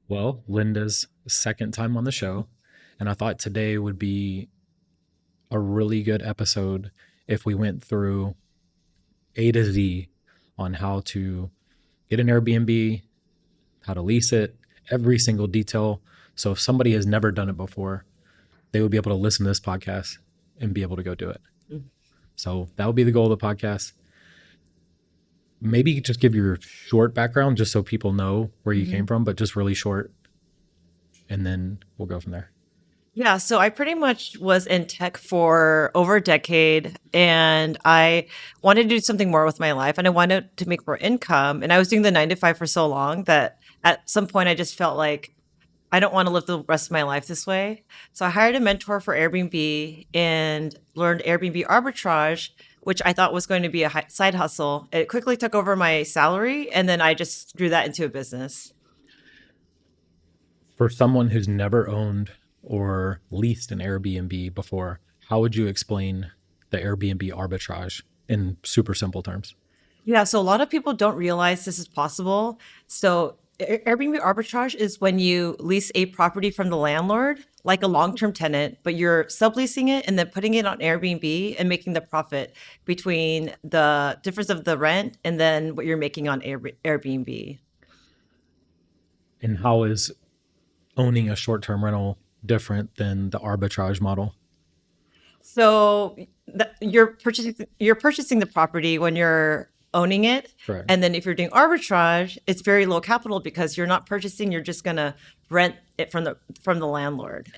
Well, Linda's second time on the show, and I thought today would be a really good episode if we went through A to Z on how to get an Airbnb, how to lease it, every single detail. So if somebody has never done it before, they would be able to listen to this podcast and be able to go do it. So that would be the goal of the podcast. Maybe just give your short background just so people know where you came from, but just really short. And then we'll go from there. Yeah, so I pretty much was in tech for over a decade and I wanted to do something more with my life and I wanted to make more income. And I was doing the 9 to 5 for so long that at some point I just felt like I don't want to live the rest of my life this way. So I hired a mentor for Airbnb and learned Airbnb Arbitrage, which I thought was going to be a side hustle. It quickly took over my salary and then I just grew that into a business. For someone who's never owned or leased an Airbnb before, how would you explain the Airbnb arbitrage in super simple terms? Yeah, so a lot of people don't realize this is possible. So Airbnb arbitrage is when you lease a property from the landlord, like a long-term tenant, but you're subleasing it and then putting it on Airbnb and making the profit between the difference of the rent and then what you're making on Airbnb. And how is owning a short term rental different than the arbitrage model? So you're purchasing the property when you're owning it. Correct. And then if you're doing arbitrage, it's very low capital because you're not purchasing, you're just gonna rent it from the landlord.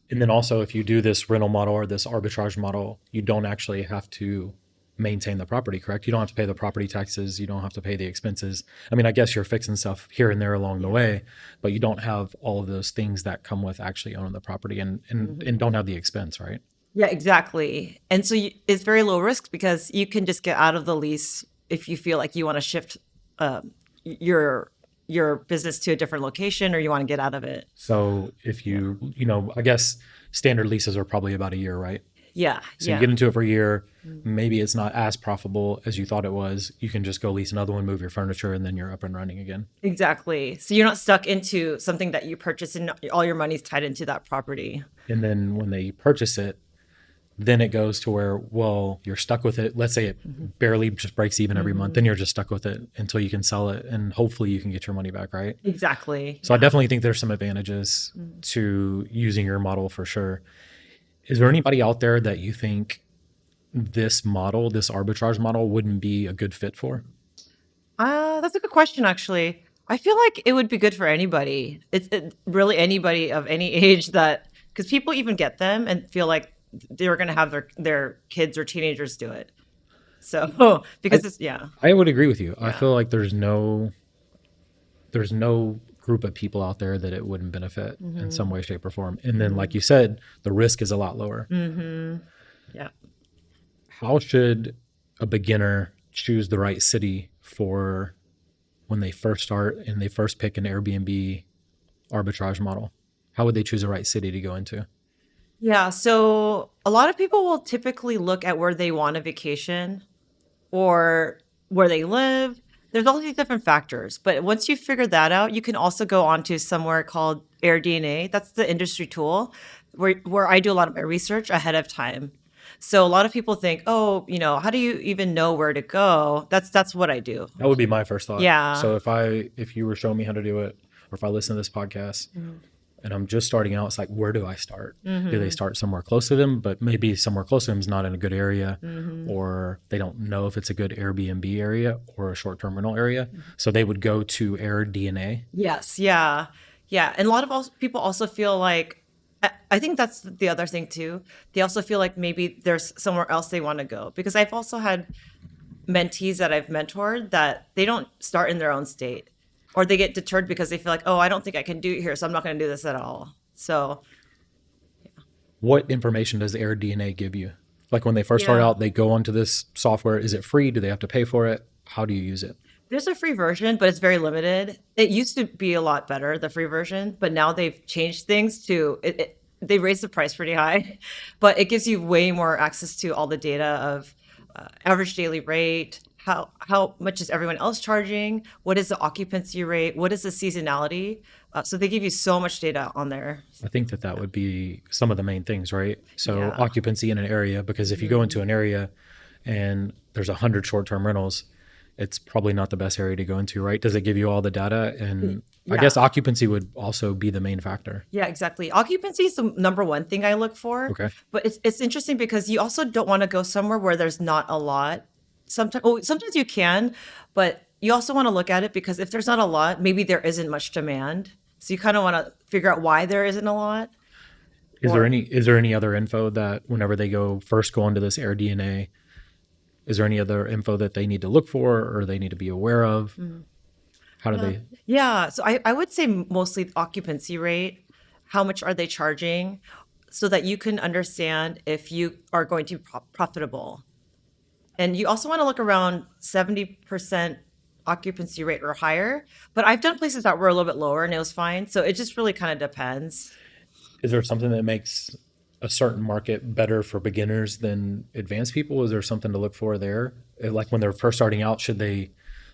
And then also, if you do this rental model or this arbitrage model, you don't actually have to maintain the property, correct? You don't have to pay the property taxes. You don't have to pay the expenses. I mean, I guess you're fixing stuff here and there along the way, but you don't have all of those things that come with actually owning the property and don't have the expense, right? Yeah, exactly. And so it's very low risk because you can just get out of the lease if you feel like you want to shift your your business to a different location or you want to get out of it. So if I guess standard leases are probably about a year, right? Yeah, So you yeah. get into it for a year, maybe it's not as profitable as you thought it was. You can just go lease another one, move your furniture, and then you're up and running again. Exactly. So you're not stuck into something that you purchase and all your money's tied into that property. And then when they purchase it, then it goes to where, well, you're stuck with it. Let's say it barely just breaks even every month. Then you're just stuck with it until you can sell it and hopefully you can get your money back, right? Exactly. So I definitely think there's some advantages to using your model for sure. Is there anybody out there that you think this model, this arbitrage model, wouldn't be a good fit for? That's a good question, actually. I feel like it would be good for anybody. Really anybody of any age that, because people even get them and feel like they're going to have their kids or teenagers do it. So, because it's, yeah. I would agree with you. I Yeah. feel like there's no group of people out there that it wouldn't benefit in some way, shape, or form. And then, like you said, the risk is a lot lower. Yeah. How should a beginner choose the right city for when they first start and they first pick an Airbnb arbitrage model? How would they choose the right city to go into? Yeah. So a lot of people will typically look at where they want a vacation or where they live. There's all these different factors, but once you figure that out, you can also go on to somewhere called AirDNA. That's the industry tool where I do a lot of my research ahead of time. So a lot of people think, oh, how do you even know where to go? That's what I do. That would be my first thought. Yeah. So if you were showing me how to do it, or if I listen to this podcast and I'm just starting out, it's like, where do I start? Do they start somewhere close to them? But maybe somewhere close to them is not in a good area, or they don't know if it's a good Airbnb area or a short-term rental area. So they would go to AirDNA. Yes. Yeah. Yeah. And a lot of people also feel like, I think that's the other thing too. They also feel like maybe there's somewhere else they want to go because I've also had mentees that I've mentored that they don't start in their own state or they get deterred because they feel like, oh, I don't think I can do it here. So I'm not going to do this at all. So, What information does AirDNA give you? Like when they first start yeah. out, they go onto this software. Is it free? Do they have to pay for it? How do you use it? There's a free version, but it's very limited. It used to be a lot better, the free version, but now they've changed things to they raised the price pretty high, but it gives you way more access to all the data of average daily rate, how much is everyone else charging? What is the occupancy rate? What is the seasonality? So they give you so much data on there. I think that that would be some of the main things, right? So Yeah. occupancy in an area, because if you go into Mhm. an area and there's 100 short-term rentals, it's probably not the best area to go into, right? Does it give you all the data? And I guess Yeah. occupancy would also be the main factor. Yeah, exactly. Occupancy is the number one thing I look for, Okay. but it's interesting because you also don't want to go somewhere where there's not a lot. Sometimes you can, but you also want to look at it because if there's not a lot, maybe there isn't much demand. So you kind of want to figure out why there isn't a lot. Or Is there any other info that whenever they go first go onto this AirDNA, is there any other info that they need to look for or they need to be aware of? mm, How do uh, they yeah, so I would say mostly occupancy rate. How much are they charging? So that you can understand if you are going to be profitable. And you also want to look around 70% occupancy rate or higher. But I've done places that were a little bit lower and it was fine. So it just really kind of depends. is there something that makes a certain market better for beginners than advanced people? Is there something to look for there? Like when they're first starting out, should they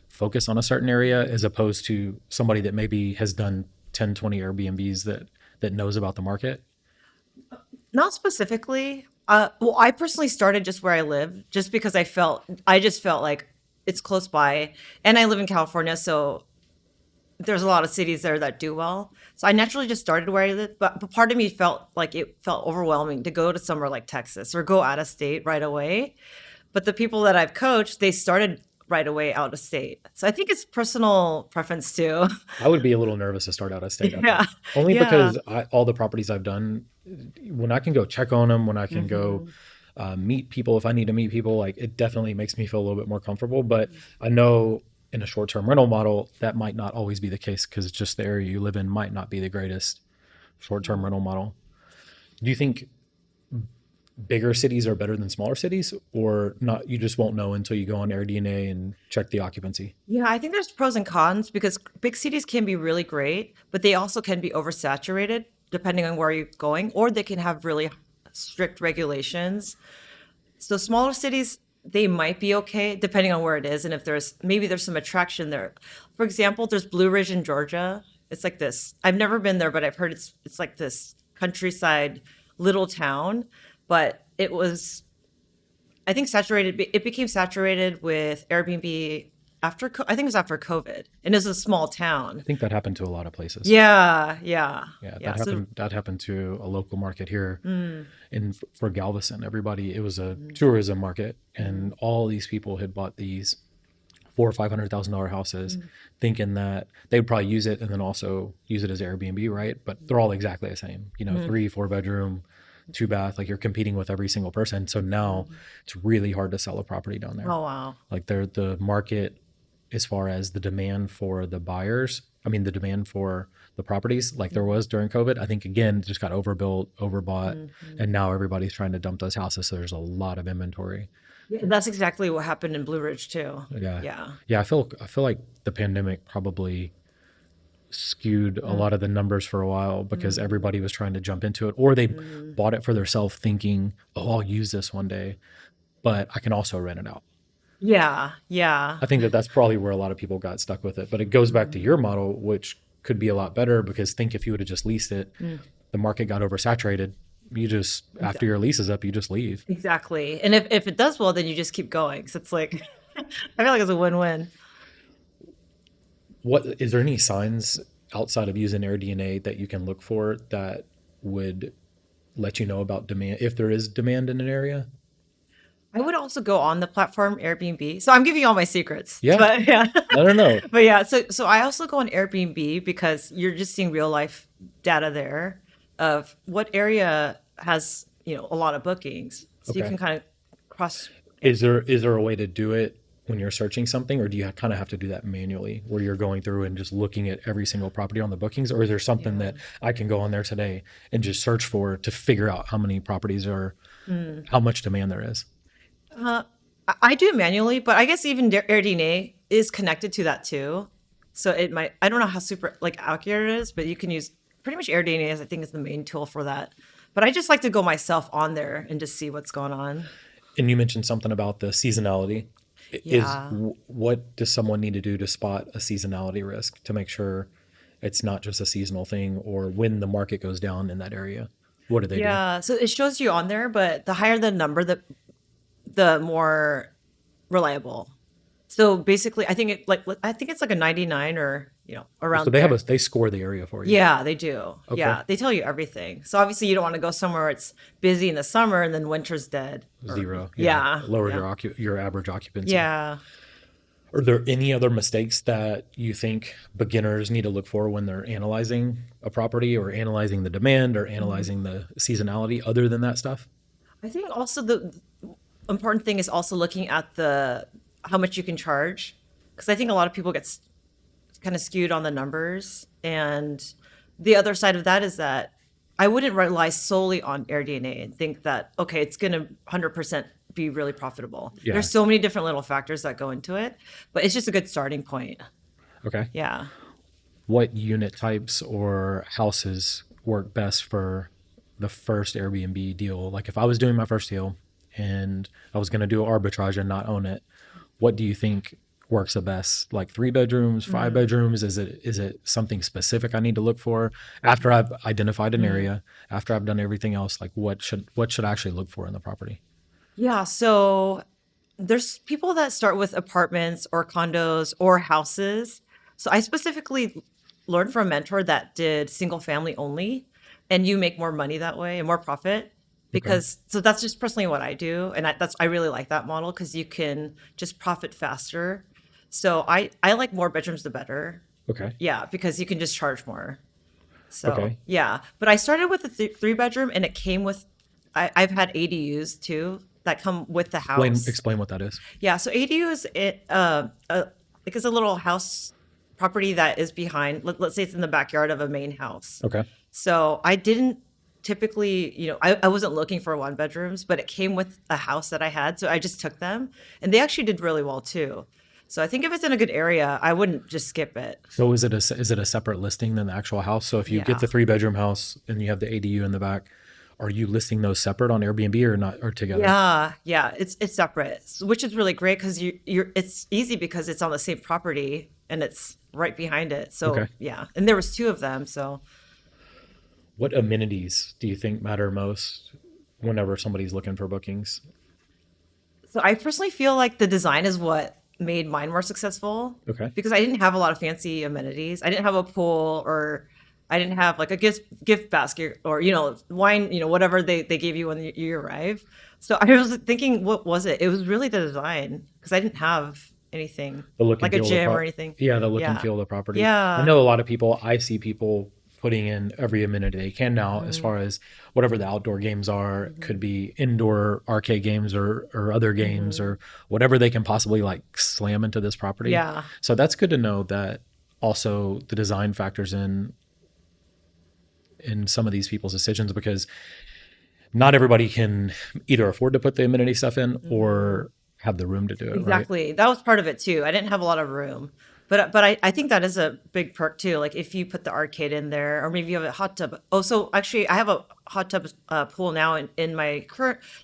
focus on a certain area as opposed to somebody that maybe has done 10, 20 Airbnbs that knows about the market? Not specifically. Well, I personally started just where I live, just because I just felt like it's close by, and I live in California, so there's a lot of cities there that do well. So I naturally just started where I live, but part of me felt like it felt overwhelming to go to somewhere like Texas or go out of state right away. But the people that I've coached, they started right away out of state. So I think it's personal preference too. I would be a little nervous to start out of state, I Yeah. think. Only Yeah. because all the properties I've done, when I can go check on them, when I can go Hmm. meet people, if I need to meet people, like it definitely makes me feel a little bit more comfortable. But I know in a short term rental model, that might not always be the case because it's just the area you live in might not be the greatest short term rental model. Do you think bigger cities are better than smaller cities, or not? You just won't know until you go on AirDNA and check the occupancy. Yeah, I think there's pros and cons because big cities can be really great, but they also can be oversaturated depending on where you're going, or they can have really strict regulations. So smaller cities, they might be okay depending on where it is and if there's some attraction there. For example, there's Blue Ridge in Georgia. It's like this. I've never been there, but I've heard it's like this countryside little town, but it was I think saturated. It became saturated with Airbnb I think it was after COVID, and it's a small I town. think that happened to a lot of places. Yeah, yeah, Yeah, yeah. So, that happened to a local market here mm, in for Galveston. Everybody, it was a mm, tourism market, mm, and all these people had bought these $400,000 or $500,000 houses, mm, thinking that they would probably use it and then also use it as Airbnb, right? But they're all exactly the same. You know, mm, 3, 4 bedroom, 2 bath. Like you're competing with every single person. So now mm. it's really hard to sell a property down there. Oh wow. Like the market, as far as the demand for the buyers, I mean the demand for the properties, like there Mhm, was during COVID. I think again, it just got overbuilt, overbought, mhm. and now everybody's trying to dump those houses. So there's a lot of inventory. Yeah, that's exactly what happened in Blue Ridge too. Yeah. Yeah. Yeah, I feel like the pandemic probably skewed a Mm, lot of the numbers for a while because mm, everybody was trying to jump into it or they mm. bought it for themselves thinking, "Oh, I'll use this one day, but I can also rent it out." Yeah, yeah. I think that that's probably where a lot of people got stuck with it, but it goes back to your Mm, model, which could be a lot better because think if you would have just leased it, mm. the market got oversaturated. You just after Exa- your lease is up, you just leave. Exactly. And if it does well, then you just keep going. So it's like I feel like it's a win-win. What is there any signs outside of using AirDNA that you can look for that would let you know about demand if there is demand in an area? I would also go on the platform Airbnb. So I'm giving you all my secrets. Yeah. But yeah. No, no, no. But yeah, so I also go on Airbnb because you're just seeing real life data there of what area has, a lot of bookings. So you Okay. can kind of cross. Is there a way to do it when you're searching something, or do you kind of have to do that manually, where you're going through and just looking at every single property on the bookings, or is there something Yeah. that I can go on there today and just search for to figure out how many properties are, Mm. how much demand there is? Uh, I do it manually, but I guess even AirDNA is connected to that too. So it might, I don't know how super like accurate it is, but you can use pretty much AirDNA as I think is the main tool for that. But I just like to go myself on there and just see what's going on. And you mentioned something about the seasonality. Yeah. What does someone need to do to spot a seasonality risk to make sure it's not just a seasonal thing, or when the market goes down in that area? What do they do? Yeah. So it shows you on there, but the higher the number, the more reliable. So basically, I think it's like a 99 or So around there. they score the area for you. Yeah, they do. Okay. Yeah, they tell you everything. So obviously, you don't want to go somewhere where it's busy in the summer and then winter's dead. Or Zero. Yeah. yeah, Lowers yeah, your average occupancy. yeah. Are there any other mistakes that you think beginners need to look for when they're analyzing a property or analyzing the demand or Mhm. analyzing the seasonality other than that stuff? I think also the important thing is also looking at the how much you can charge, because I think a lot of people get kind of skewed on the numbers. And the other side of that is that I wouldn't rely solely on AirDNA and think that, okay, it's going to 100% be really profitable. Yeah. There's so many different little factors that go into it, but it's just a good starting point. Okay. Yeah. What unit types or houses work best for the first Airbnb deal? Like if I was doing my first deal and I was going to do arbitrage and not own it, what do you think works the best? Like 3 bedrooms, five Mm, bedrooms? Is it something specific I need to look for after I've identified an mm. area, after I've done everything else? Like what should I actually look for in the property? Yeah. So there's people that start with apartments or condos or houses. So I specifically learned from a mentor that did single family only, and you make more money that way and more profit. Okay. Because so that's just personally what I do, and I really like that model because you can just profit faster. So I like more bedrooms the better. Okay. Yeah, because you can just charge more. So Okay. yeah, but I started with a 3 bedroom, and it came with I've had ADUs too that come with the Explain house. explain what that is. Yeah, so ADU is like it's a little house property that is behind. Let's say it's in the backyard of a main house. Okay. So I didn't typically, I wasn't looking for 1 bedrooms, but it came with a house that I had, so I just took them, and they actually did really well too. So I think if it's in a good area, I wouldn't just skip it. So is it a separate listing than the actual house? So if you get Yeah. the 3 bedroom house and you have the ADU in the back, are you listing those separate on Airbnb or not, or together? Yeah, yeah, it's separate, which is really great because it's easy because it's on the same property and it's right behind it. Okay. So yeah, and there was two of them. So What amenities do you think matter most whenever somebody's looking for bookings? so I personally feel like the design is what made mine more successful Okay. because I didn't have a lot of fancy amenities. I didn't have a pool, or I didn't have like a gift basket, or wine, whatever they gave you when you arrive. So I was thinking, what was it? It was really the design because I didn't have anything The look and like a feel of the gym or prop. anything. Yeah, the look and Yeah. feel of the property. I Yeah. know a lot of people, I see people putting in every amenity they can now as Mm, far as whatever the outdoor games are. It mhm, could be indoor arcade games or other games mhm. or whatever they can possibly like slam into this property. Yeah. So that's good to know that also the design factors in some of these people's decisions, because not everybody can either afford to put the amenity stuff in Mhm. or have the room to do it, right? Exactly. That was part of it too. I didn't have a lot of room. But I think that is a big perk too. Like if you put the arcade in there, or maybe you have a hot tub. Oh, so actually I have a hot tub pool now in my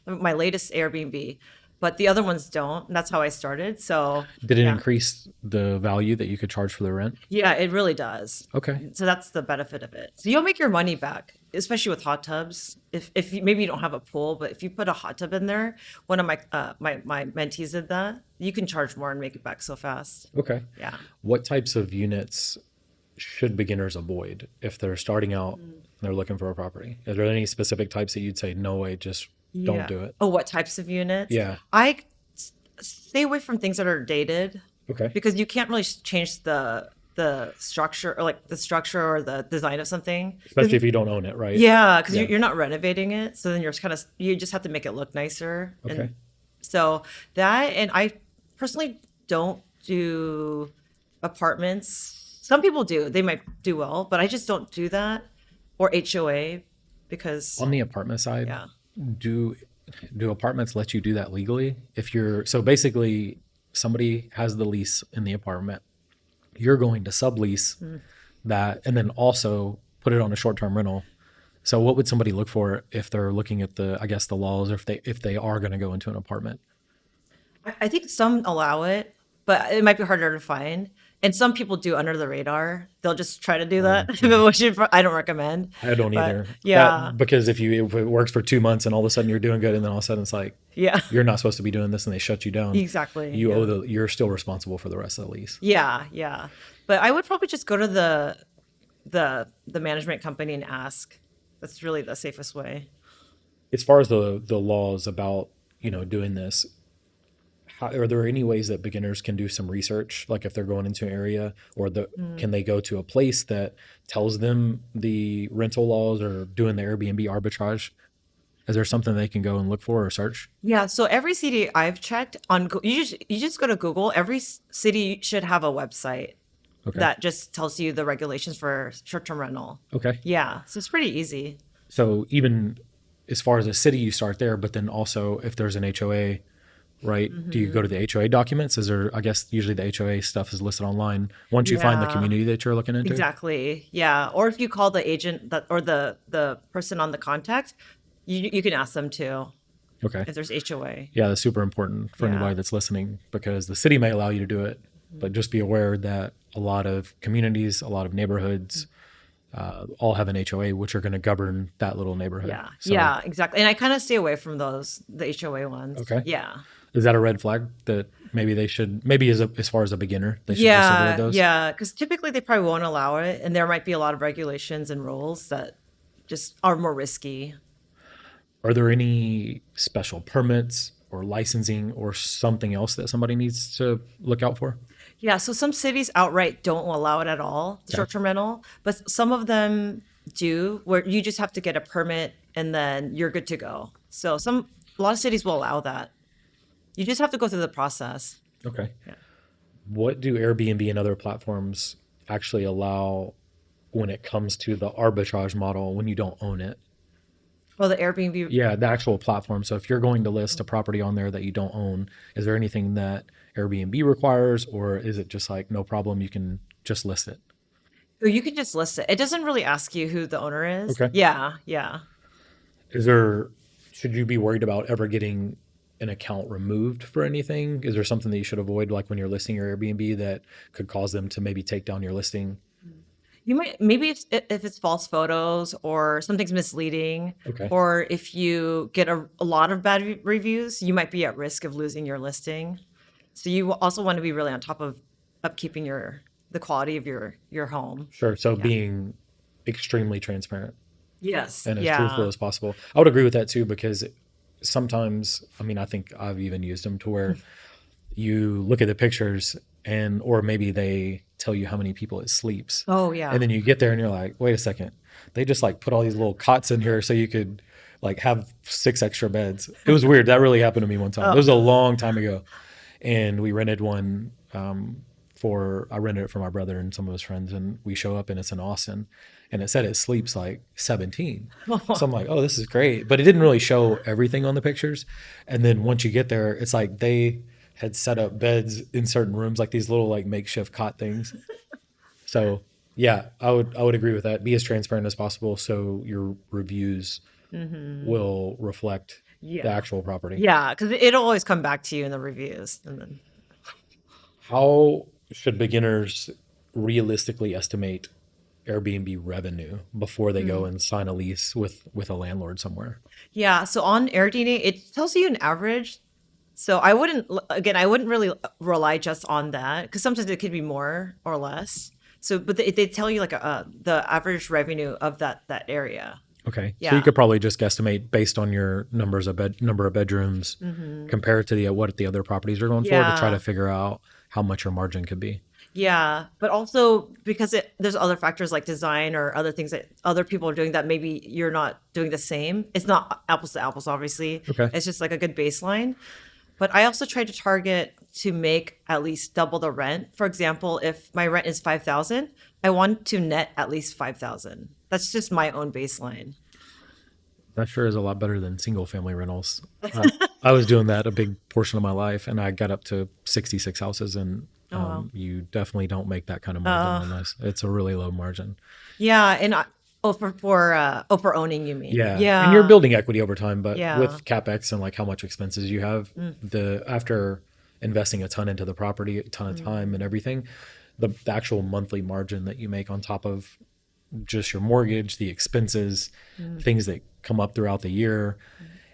latest Airbnb, but the other ones don't. And that's how I started. So Did it yeah. increase the value that you could charge for the rent? Yeah, it really does. Okay. So that's the benefit of it. So you'll make your money back, especially with hot tubs. If maybe you don't have a pool, but if you put a hot tub in there, one of my mentees did that. You can charge more and make it back so fast. Okay. Yeah. What types of units should beginners avoid if they're starting out and they're looking for a property? Are there any specific types that you'd say, no way, just don't Yeah. do it? Oh, what types of units? Yeah. I stay away from things that are dated Okay. because you can't really change the structure, or like the structure or the design of something. 'Cause Especially if you don't own it, right? yeah, because Yeah. you're not renovating it, so then you just have to make it look nicer. Okay. And so that, and I personally don't do apartments. Some people do; they might do well, but I just don't do that, or HOA because On the apartment side, yeah. do do apartments let you do that legally? If you're so basically somebody has the lease in the apartment, you're going to sublease Mm. that and then also put it on a short-term rental. So what would somebody look for if they're looking at the, I guess, the laws, or if they are going to go into an apartment? I think some allow it, but it might be harder to find. And some people do under the radar. They'll just try to do that, Yeah. which I don't recommend. I don't But either. yeah, That because if it works for 2 months and all of a sudden you're doing good, and then all of a sudden it's like yeah, you're not supposed to be doing this, and they shut you down, exactly. Yeah, you're still responsible for the rest of the lease. yeah, yeah. But I would probably just go to the management company and ask. That's really the safest way. As far as the laws about doing this, are there any ways that beginners can do some research, like if they're going into an area, or can they go to a place that tells them the rental laws, or doing the Airbnb arbitrage? Is there something they can go and look for or search? Yeah, so every city I've checked on, you just go to Google. Every city should have a website Okay. that just tells you the regulations for short-term rental. Okay. Yeah, so it's pretty easy. So even as far as a city, you start there, but then also if there's an HOA, right? Do you go to the HOA documents? Is there, I guess usually the HOA stuff is listed online once you find the Yeah, community that you're looking into? exactly. Yeah, or if you call the agent that or the person on the contact, you can ask them too Okay. if there's HOA. Yeah, that's super important for Yeah. anybody that's listening, because the city may allow you to do it, but just be aware that a lot of communities, a lot of neighborhoods, all have an HOA, which are going to govern that little neighborhood. Yeah, So, yeah, exactly. And I kind of stay away from the HOA ones. okay. Yeah. Is that a red flag that maybe they should, maybe as far as a beginner, they should just avoid Yeah, those? yeah, because typically they probably won't allow it, and there might be a lot of regulations and rules that just are more risky. Are there any special permits or licensing or something else that somebody needs to look out for? Yeah, so some cities outright don't allow it at all, Okay. short-term rental, but some of them do, where you just have to get a permit and then you're good to go. So a lot of cities will allow that. You just have to go through the process. Okay. Yeah. What do Airbnb and other platforms actually allow when it comes to the arbitrage model when you don't own it? Well, the Airbnb. Yeah, the actual platform. So if you're going to list a property on there that you don't own, is there anything that Airbnb requires, or is it just like no problem, you can just list it? Oh, you can just list it. It doesn't really ask you who the owner is. Okay. Yeah, yeah. Is there, should you be worried about ever getting an account removed for anything? Is there something that you should avoid, like when you're listing your Airbnb, that could cause them to maybe take down your listing? You might maybe if it's false photos or something's misleading, Okay. or if you get a lot of bad reviews, you might be at risk of losing your listing. So you also want to be really on top of upkeeping the quality of your home. Sure. So Yeah. being extremely transparent Yes. and as truthful Yeah. as possible. I would agree with that too, because sometimes, I mean, I think I've even used them to where you look at the pictures, and or maybe they tell you how many people it sleeps. Oh And yeah. then you get there and you're like, wait a second. They just like put all these little cots in here so you could like have 6 extra beds. It was weird. That really happened to me one time. It Oh. was a long time ago. And we rented one I rented it for my brother and some of his friends, and we show up and it's in Austin, and it said it sleeps like 17. So I'm like, oh, this is great. But it didn't really show everything on the pictures. And then once you get there, it's like they had set up beds in certain rooms, like these little like makeshift cot things. So yeah, I would agree with that. Be as transparent as possible so your reviews will reflect the Yeah. actual property. Yeah, because it'll always come back to you in the reviews, and then How should beginners realistically estimate Airbnb revenue before they go and sign a lease with a landlord somewhere? yeah. So on Airdini, it tells you an average. So again, I wouldn't really rely just on that because sometimes it could be more or less. So, but they tell you like the average revenue of that area. Okay, so you Yeah. could probably just guesstimate based on your number of bedrooms, compare it to what the other properties are going for, to try to Yeah. figure out how much your margin could be. Yeah. But also because there's other factors like design or other things that other people are doing that maybe you're not doing the same. It's not apples to apples, obviously. Okay. It's just like a good baseline. But I also try to target to make at least double the rent. For example, if my rent is 5,000, I want to net at least 5,000. That's just my own baseline. That sure is a lot better than single family rentals. I was doing that a big portion of my life, and I got up to 66 houses, and Oh, wow. you definitely don't make that kind of margin on this. It's a really low margin. Yeah, and for owning, you mean? Yeah, and you're Yeah, building equity over time, but yeah. with capex and like how much expenses you have, the after investing a ton into the property, a ton of time and everything, the actual monthly margin that you make on top of just your mortgage, the expenses, things that come up throughout the year,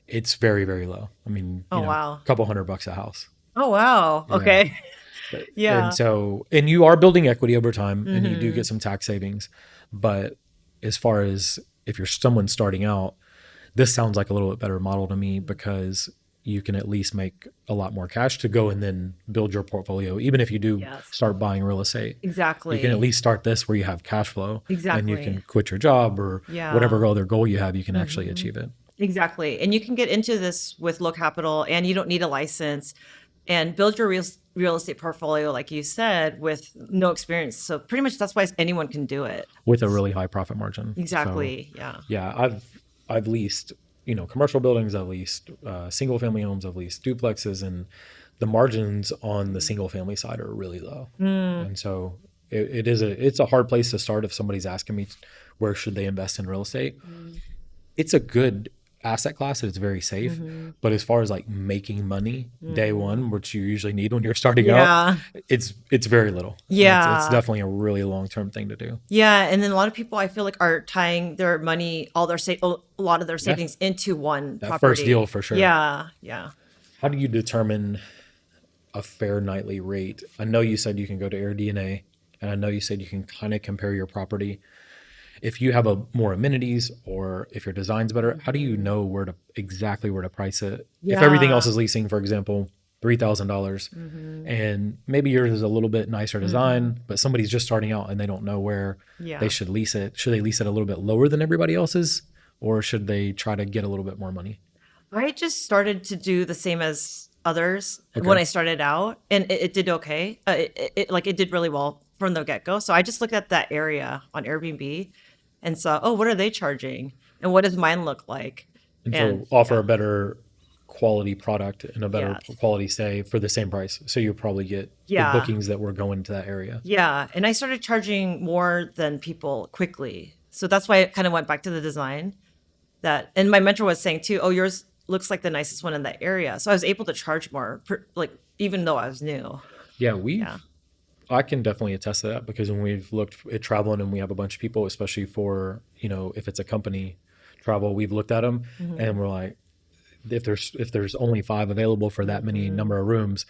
it's very, very low. I mean, Oh, a wow. couple $100 a house. Oh, wow. Yeah. Okay. And Yeah. so, and you are building equity over time and you do Hmm. get some tax savings. But as far as if you're someone starting out, this sounds like a little bit better model to me because you can at least make a lot more cash to go and then build your portfolio. Even if you do Yes. start buying real estate, you can at Exactly. least start this where you have cash flow and you can Exactly. quit your job or Yeah. whatever other goal you have, you can actually Hmm. achieve it. Exactly. And you can get into this with low capital and you don't need a license and build your real estate portfolio, like you said, with no experience. So pretty much that's why anyone can do it. With a really high profit margin. So Exactly. Yeah. yeah, I've leased, commercial buildings, I've leased single family homes, I've leased duplexes, and the margins on the single family side are really low. Mm, And so it's a hard place to start if somebody's asking me where should they invest in real estate. mm, It's a good asset class and it's very safe. mhm, But as far as like making money day mhm. one, which you usually need when you're starting out, Yeah. it's very little. And it's Yeah. definitely a really long term thing to do. Yeah. And then a lot of people I feel like are tying their money, a lot of their Yeah. savings into one That first deal property. for sure. Yeah. Yeah. How do you determine a fair nightly rate? I know you said you can go to AirDNA, and I know you said you can kind of compare your property. If you have more amenities or if your design's better, how do you Mhm. know exactly where to price it? If everything else Yeah. is leasing, for example, $3,000, Hmm. and maybe yours is a little bit nicer Hmm. design, but somebody's just starting out and they don't know where they Yeah. should lease it. Should they lease it a little bit lower than everybody else's, or should they try to get a little bit more money? I just started to do the same as others when Okay. I started out, and it did okay. It did really well from the get go. So I just looked at that area on Airbnb and saw, oh, what are they charging, and what does mine look like? And And so offer yeah, a better quality product and a better yes, quality stay for the same price. So you'll probably get the yeah, bookings that were going to that area. yeah. And I started charging more than people quickly, so that's why it kind of went back to the design. And my mentor was saying too, oh, yours looks like the nicest one in that area, so I was able to charge more, like even though I was new. Yeah, Yeah. I can definitely attest to that because when we've looked at traveling and we have a bunch of people, especially for, if it's a company travel, we've looked at them and Hmm. we're like, if there's only 5 available for that many Hmm. number of rooms,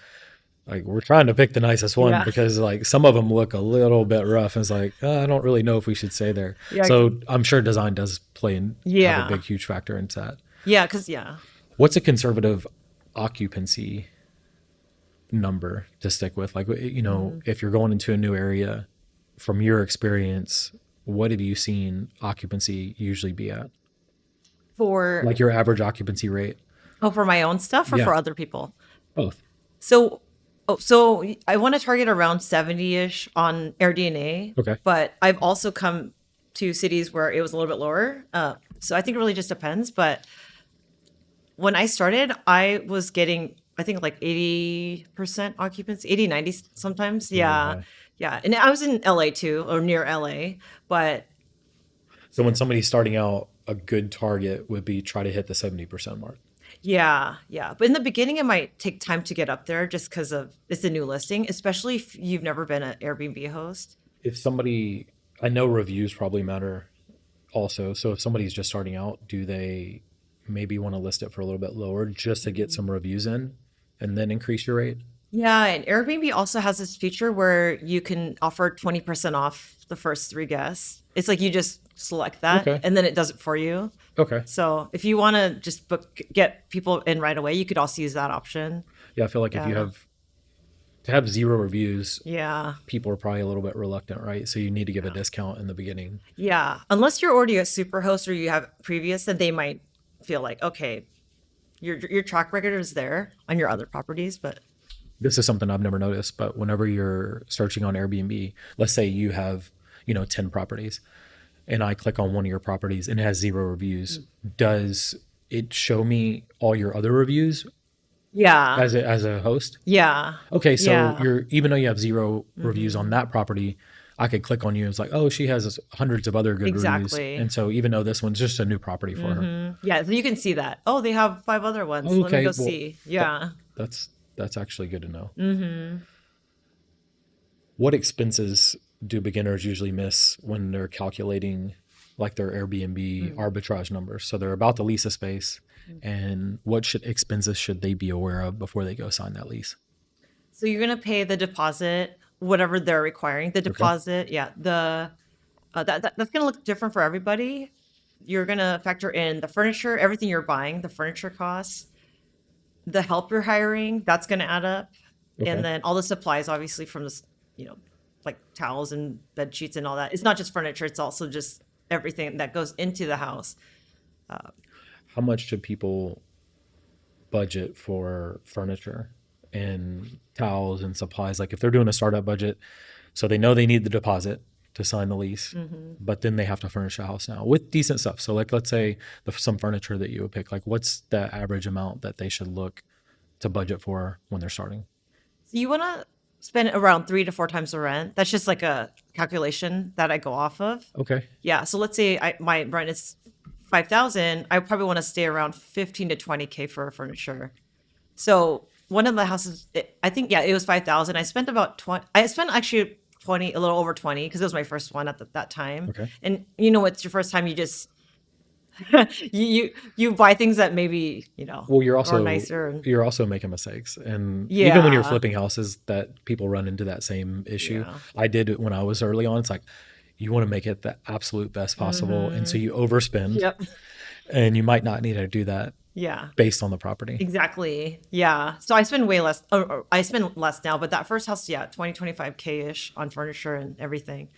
like we're trying to pick the nicest one Yeah. because like some of them look a little bit rough. And it's like, I don't really know if we should stay there. Yeah. So I'm sure design does play and have a Yeah. big, huge factor into that. Yeah. Cause yeah. What's a conservative occupancy number to stick with? Like, Mhm. if you're going into a new area, from your experience, what have you seen occupancy usually be at? For Like your average occupancy rate? for my own stuff or Yeah, for other people? both. So, I want to target around 70-ish on AirDNA, Okay. but I've also come to cities where it was a little bit lower. So I think it really just depends. But when I started, I was getting, I think like 80% occupancy, 80, 90 sometimes. Really Yeah. high. Yeah. And I was in LA too, or near LA, but So when somebody's starting out, a good target would be try to hit the 70% mark. yeah, yeah. But in the beginning, it might take time to get up there just because of it's a new listing, especially if you've never been an Airbnb host. If somebody, I know reviews probably matter also. So if somebody's just starting out, do they maybe want to list it for a little bit lower just to get Mhm. some reviews in and then increase your rate? Yeah, and Airbnb also has this feature where you can offer 20% off the first three guests. It's like you just select that Okay. and then it does it for you. Okay. So if you want to just get people in right away, you could also use that option. Yeah, I feel like if you Yeah. have to have 0 reviews, Yeah. people are probably a little bit reluctant, right? So you need to give a Yeah. discount in the beginning. Yeah. Unless you're already a super host or you have previous, then they might feel like, okay, your track record is there on your other properties, but This is something I've never noticed, but whenever you're searching on Airbnb, let's say you have, 10 properties and I click on one of your properties and it has 0 reviews, does it show me all your other reviews yeah. as a host? Yeah. Okay, so Yeah. even though you have 0 reviews on Hmm. that property, I could click on you. It's like, oh, she has hundreds of other good reviews, Exactly. and so even though this one's just a new property for her, Yeah, so you can see that. Oh, they have 5 other ones. Let me okay, go well, see. that, Yeah. that's That's actually good to know. Mm-hmm. What expenses do beginners usually miss when they're calculating like their Airbnb Mm. arbitrage numbers? So they're about to lease a space, Mm. and what should expenses should they be aware of before they go sign that lease? So you're gonna pay the deposit, whatever they're requiring. The Okay. deposit, yeah, that's gonna look different for everybody. You're gonna factor in the furniture, everything you're buying, the furniture costs, the help you're hiring, that's gonna add up, and Okay. then all the supplies, obviously, from this, like towels and bed sheets and all that. It's not just furniture; it's also just everything that goes into the house. How much should people budget for furniture and towels and supplies? Like if they're doing a startup budget, so they know they need the deposit to sign the lease, Hmm. but then they have to furnish a house now with decent stuff. So like let's say some furniture that you would pick, like what's the average amount that they should look to budget for when they're starting? So you want to spend around 3 to 4 times the rent. That's just like a calculation that I go off of. Okay. Yeah. So let's say my rent is 5,000. I probably want to stay around 15 to 20K for furniture. So one of the houses, I think, yeah, it was 5,000. I spent about 20. I spent actually 20, a little over 20, because it was my first one at that time. Okay. And it's your first time. You just you buy things that maybe Well, you're are also nicer. And you're also making mistakes, and even when you're yeah, flipping houses, that people run into that same issue. yeah. I did it when I was early on. It's like you want to make it the absolute best possible, and so Hmm. you overspend, Yep. and you might not need to do that Yeah. based on the property. Exactly. Yeah. So I spend way less. Or I spend less now, but that first house, yeah, 20, 25K ish on furniture and everything.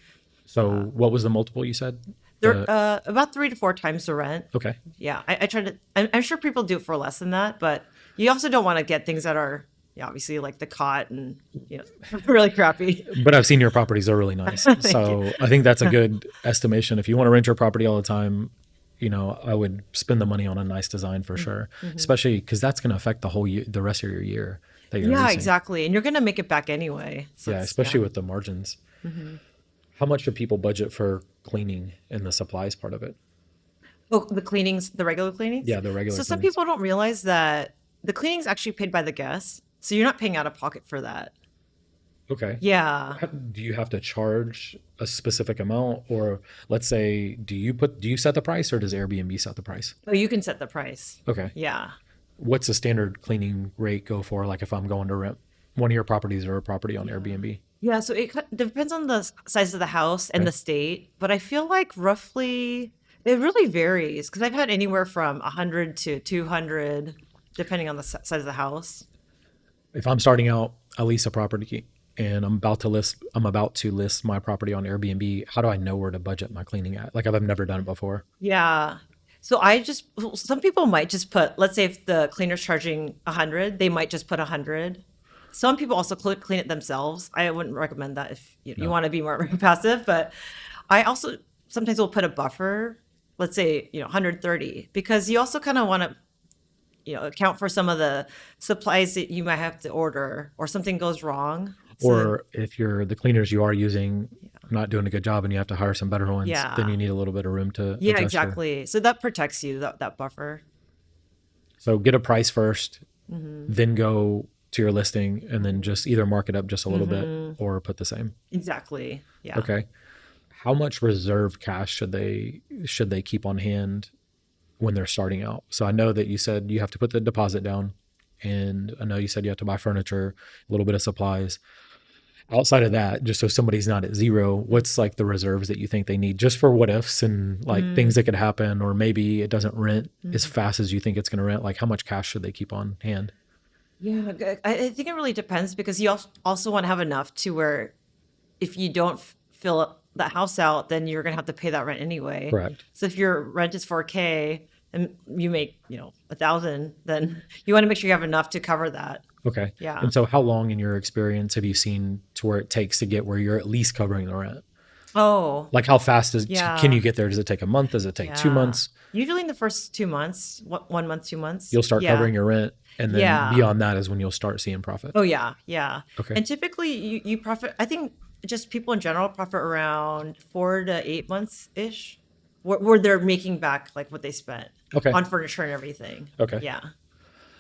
So what was the multiple you said? They're The about 3 to 4 times the rent. okay. Yeah. I try to, I'm sure people do it for less than that, but you also don't want to get things that are, yeah, obviously like the cot and, really crappy. But I've seen your properties are really nice. Thank you. So I think that's a good estimation. If you want to rent your property all the time, I would spend the money on a nice design for sure, Mhm. especially because that's going to affect the whole year, the rest of your year that you're Yeah, leasing. exactly. And you're going to make it back anyway. So Yeah, it's, especially yeah. with the margins. Hmm. How much should people budget for cleaning and the supplies part of it? Oh, the cleanings, the regular cleanings. Yeah, the regular So some cleanings. people don't realize that the cleaning's actually paid by the guests. So you're not paying out of pocket for that. Okay. Yeah. Do you have to charge a specific amount, or let's say, do you set the price, or does Airbnb set the price? Oh, you can set the price. Okay. Yeah. What's the standard cleaning rate go for? Like if I'm going to rent one of your properties or a property on Yeah. Airbnb? Yeah. So it depends on the size of the house and Okay. the state, but I feel like roughly it really varies because I've had anywhere from 100 to 200, depending on the size of the house. If I'm starting out, I lease a property and I'm about to list my property on Airbnb. How do I know where to budget my cleaning at? Like I've never done it before. Yeah. So some people might just put, let's say if the cleaner's charging 100, they might just put 100. Some people also clean it themselves. I wouldn't recommend that if you No. want to be more passive, but I also sometimes will put a buffer, let's say, 130, because you also kind of want to, account for some of the supplies that you might have to order or something goes wrong. So then, Or if you're the cleaners you are using not doing a good job and you have to hire some better ones, then yeah. you need a little bit of room to Yeah, adjust your. exactly. So that protects you, that buffer. So get a price first, Hmm. then go to your listing and then just either mark it up just a little bit Hmm. or put the same. Exactly. Yeah. Okay. How much reserve cash should they keep on hand when they're starting out? So I know that you said you have to put the deposit down, and I know you said you have to buy furniture, a little bit of supplies. Outside of that, just so somebody's not at zero, what's like the reserves that you think they need just for what ifs and like things that could happen, or maybe it doesn't rent as Mm-hmm. fast as you think it's going to rent? Like how much cash should they keep on hand? Yeah, I think it really depends because you also want to have enough to where if you don't fill that house out, then you're gonna have to pay that rent anyway. Correct. So if your rent is 4K and you make 1,000, then you want to make sure you have enough to cover that. Okay. Yeah. And so how long in your experience have you seen to where it takes to get where you're at least covering the rent? Oh, Like how fast can yeah, you get there? Does it take a month? Does it take two yeah. months? Usually in the first 2 months, 1 month, 2 months. You'll start Yeah, covering your rent, and then yeah. beyond that is when you'll start seeing profit. Oh yeah, yeah. Okay. And typically you profit. I think just people in general profit around 4 to 8 months ish, where they're making back like what they spent Okay. on furniture and everything. Okay. Yeah.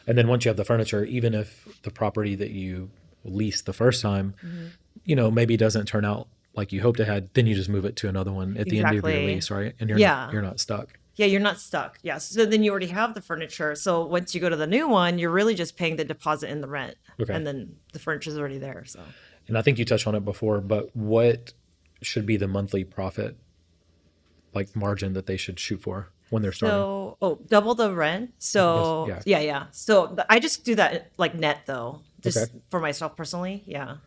And then once you have the furniture, even if the property that you leased the first time, Mhm. maybe doesn't turn out like you hoped it had, then you just move it to another one at the end of your Exactly. lease, right? And Yeah. you're not stuck. Yeah, you're not stuck. Yeah. So then you already have the furniture. So once you go to the new one, you're really just paying the deposit and the rent. Okay. And then the furniture's already there. So And I think you touched on it before, but what should be the monthly profit like margin that they should shoot for when they're starting? oh, double the rent. Yes. So Yeah. yeah, yeah. So I just do that like net though, Okay. just for myself personally. Yeah.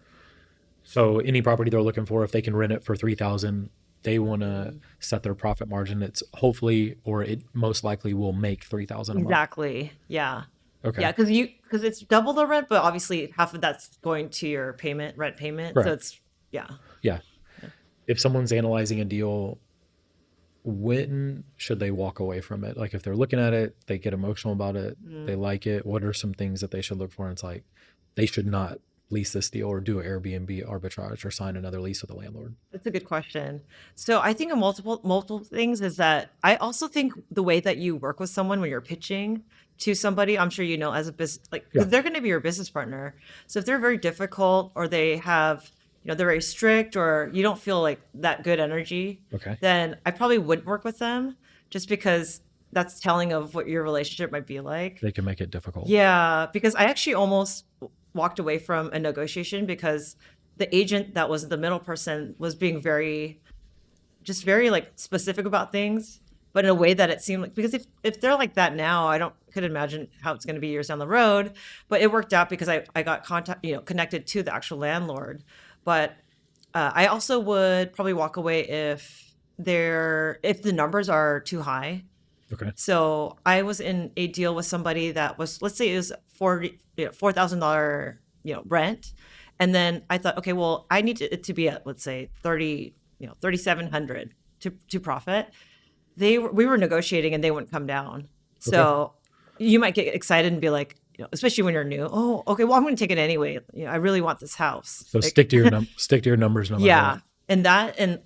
So any property they're looking for, if they can rent it for 3,000, they want to Mhm. set their profit margin. It's hopefully, or it most likely will make 3,000 a month. Exactly. Yeah. Yeah, Okay. because it's double the rent, but obviously half of that's going to your rent payment. So Correct. it's yeah. Yeah. Yeah. If someone's analyzing a deal, when should they walk away from it? Like if they're looking at it, they get emotional about it, they Mm. like it. What are some things that they should look for? And it's like they should not lease this deal or do an Airbnb arbitrage or sign another lease with a landlord. That's a good question. So I think of multiple things is that I also think the way that you work with someone when you're pitching to somebody, I'm sure you know as a business like Yeah. because they're going to be your business partner. So if they're very difficult or they have, they're very strict or you don't feel like that good energy, Okay. then I probably wouldn't work with them just because that's telling of what your relationship might be like. They can make it difficult. Yeah, because I actually almost walked away from a negotiation because the agent that was the middle person was being just very like specific about things, but in a way that it seemed like because if they're like that now, I don't could imagine how it's going to be years down the road. But it worked out because I got connected to the actual landlord. But I also would probably walk away if the numbers are too high. Okay. So I was in a deal with somebody that was, let's say it was $4,000, rent. And then I thought, okay, well, I need it to be at, let's say 3,700 to profit. We were negotiating and they wouldn't come down. Okay. So you might get excited and be like, especially when you're new, oh, okay, well, I'm going to take it anyway. I really want this house. So Like, stick to your numbers no matter what. yeah. And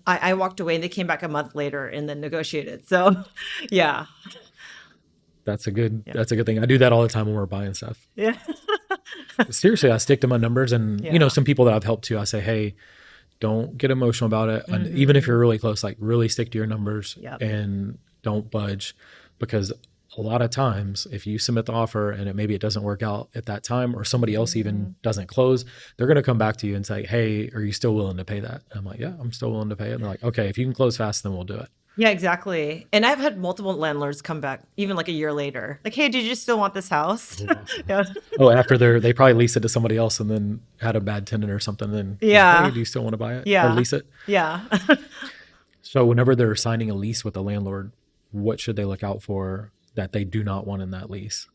I walked away and they came back a month later and then negotiated. So yeah. Yeah. That's a good thing. I do that all the time when we're buying stuff. Yeah. Seriously, I stick to my numbers and Yeah. some people that I've helped too, I say, "Hey, don't get emotional about it. And even if Mhm. you're really close, like really stick to your numbers Yep. and don't budge because a lot of times if you submit the offer and maybe it doesn't work out at that time or somebody else even Mhm. doesn't close, they're going to come back to you and say, "Hey, are you still willing to pay that?" And I'm like, "Yeah, I'm still willing to pay it." And they're like, "Okay, if you can close fast, then we'll do it." Yeah, exactly. And I've had multiple landlords come back even like a year later. Like, "Hey, did you still want this house?" Oh, wow. Yeah. Oh, after they probably leased it to somebody else and then had a bad tenant or something, then like, "Hey, Yeah. do you still want to buy it or Yeah. lease it?" Yeah. So whenever they're signing a lease with a landlord, what should they look out for that they do not want in that lease?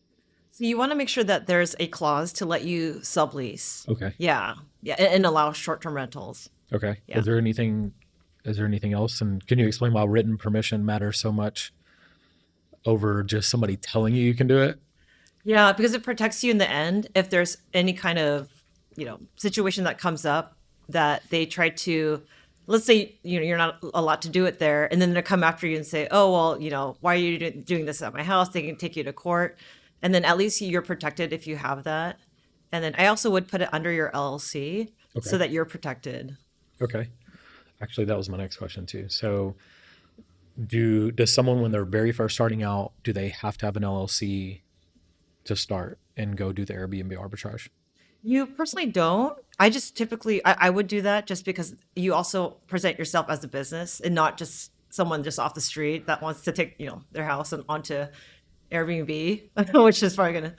So you want to make sure that there's a clause to let you sublease. Okay. Yeah. Yeah. And allow short-term rentals. Okay. Yeah. Is there anything else? And can you explain why written permission matters so much over just somebody telling you can do it? Yeah, because it protects you in the end if there's any kind of, situation that comes up that they try to, let's say, you're not allowed to do it there, and then they come after you and say, oh, well, why are you doing this at my house? They can take you to court. And then at least you're protected if you have that. And then I also would put it under your LLC so Okay. that you're protected. Okay. Actually, that was my next question too. So does someone when they're very first starting out, do they have to have an LLC to start and go do the Airbnb arbitrage? You personally don't. I just typically I would do that just because you also present yourself as a business and not just someone just off the street that wants to take, their house and onto Airbnb, which is probably gonna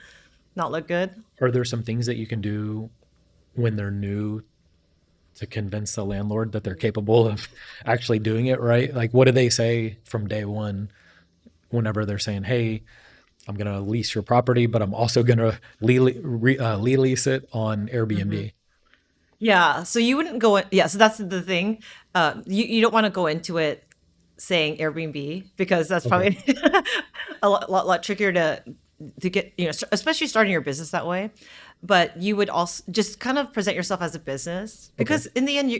not look good. Are there some things that you can do when they're new to convince the landlord that they're capable of actually doing it right? Like, what do they say from day one whenever they're saying, "Hey, I'm going to lease your property, but I'm also going to lease it on Hmm. Airbnb"? Yeah, so you wouldn't go in, yeah, so that's the thing. You don't want to go into it saying Airbnb because that's Okay. probably lot trickier to get, especially starting your business that way. But you would also just kind of present yourself as a business Okay. because in the end,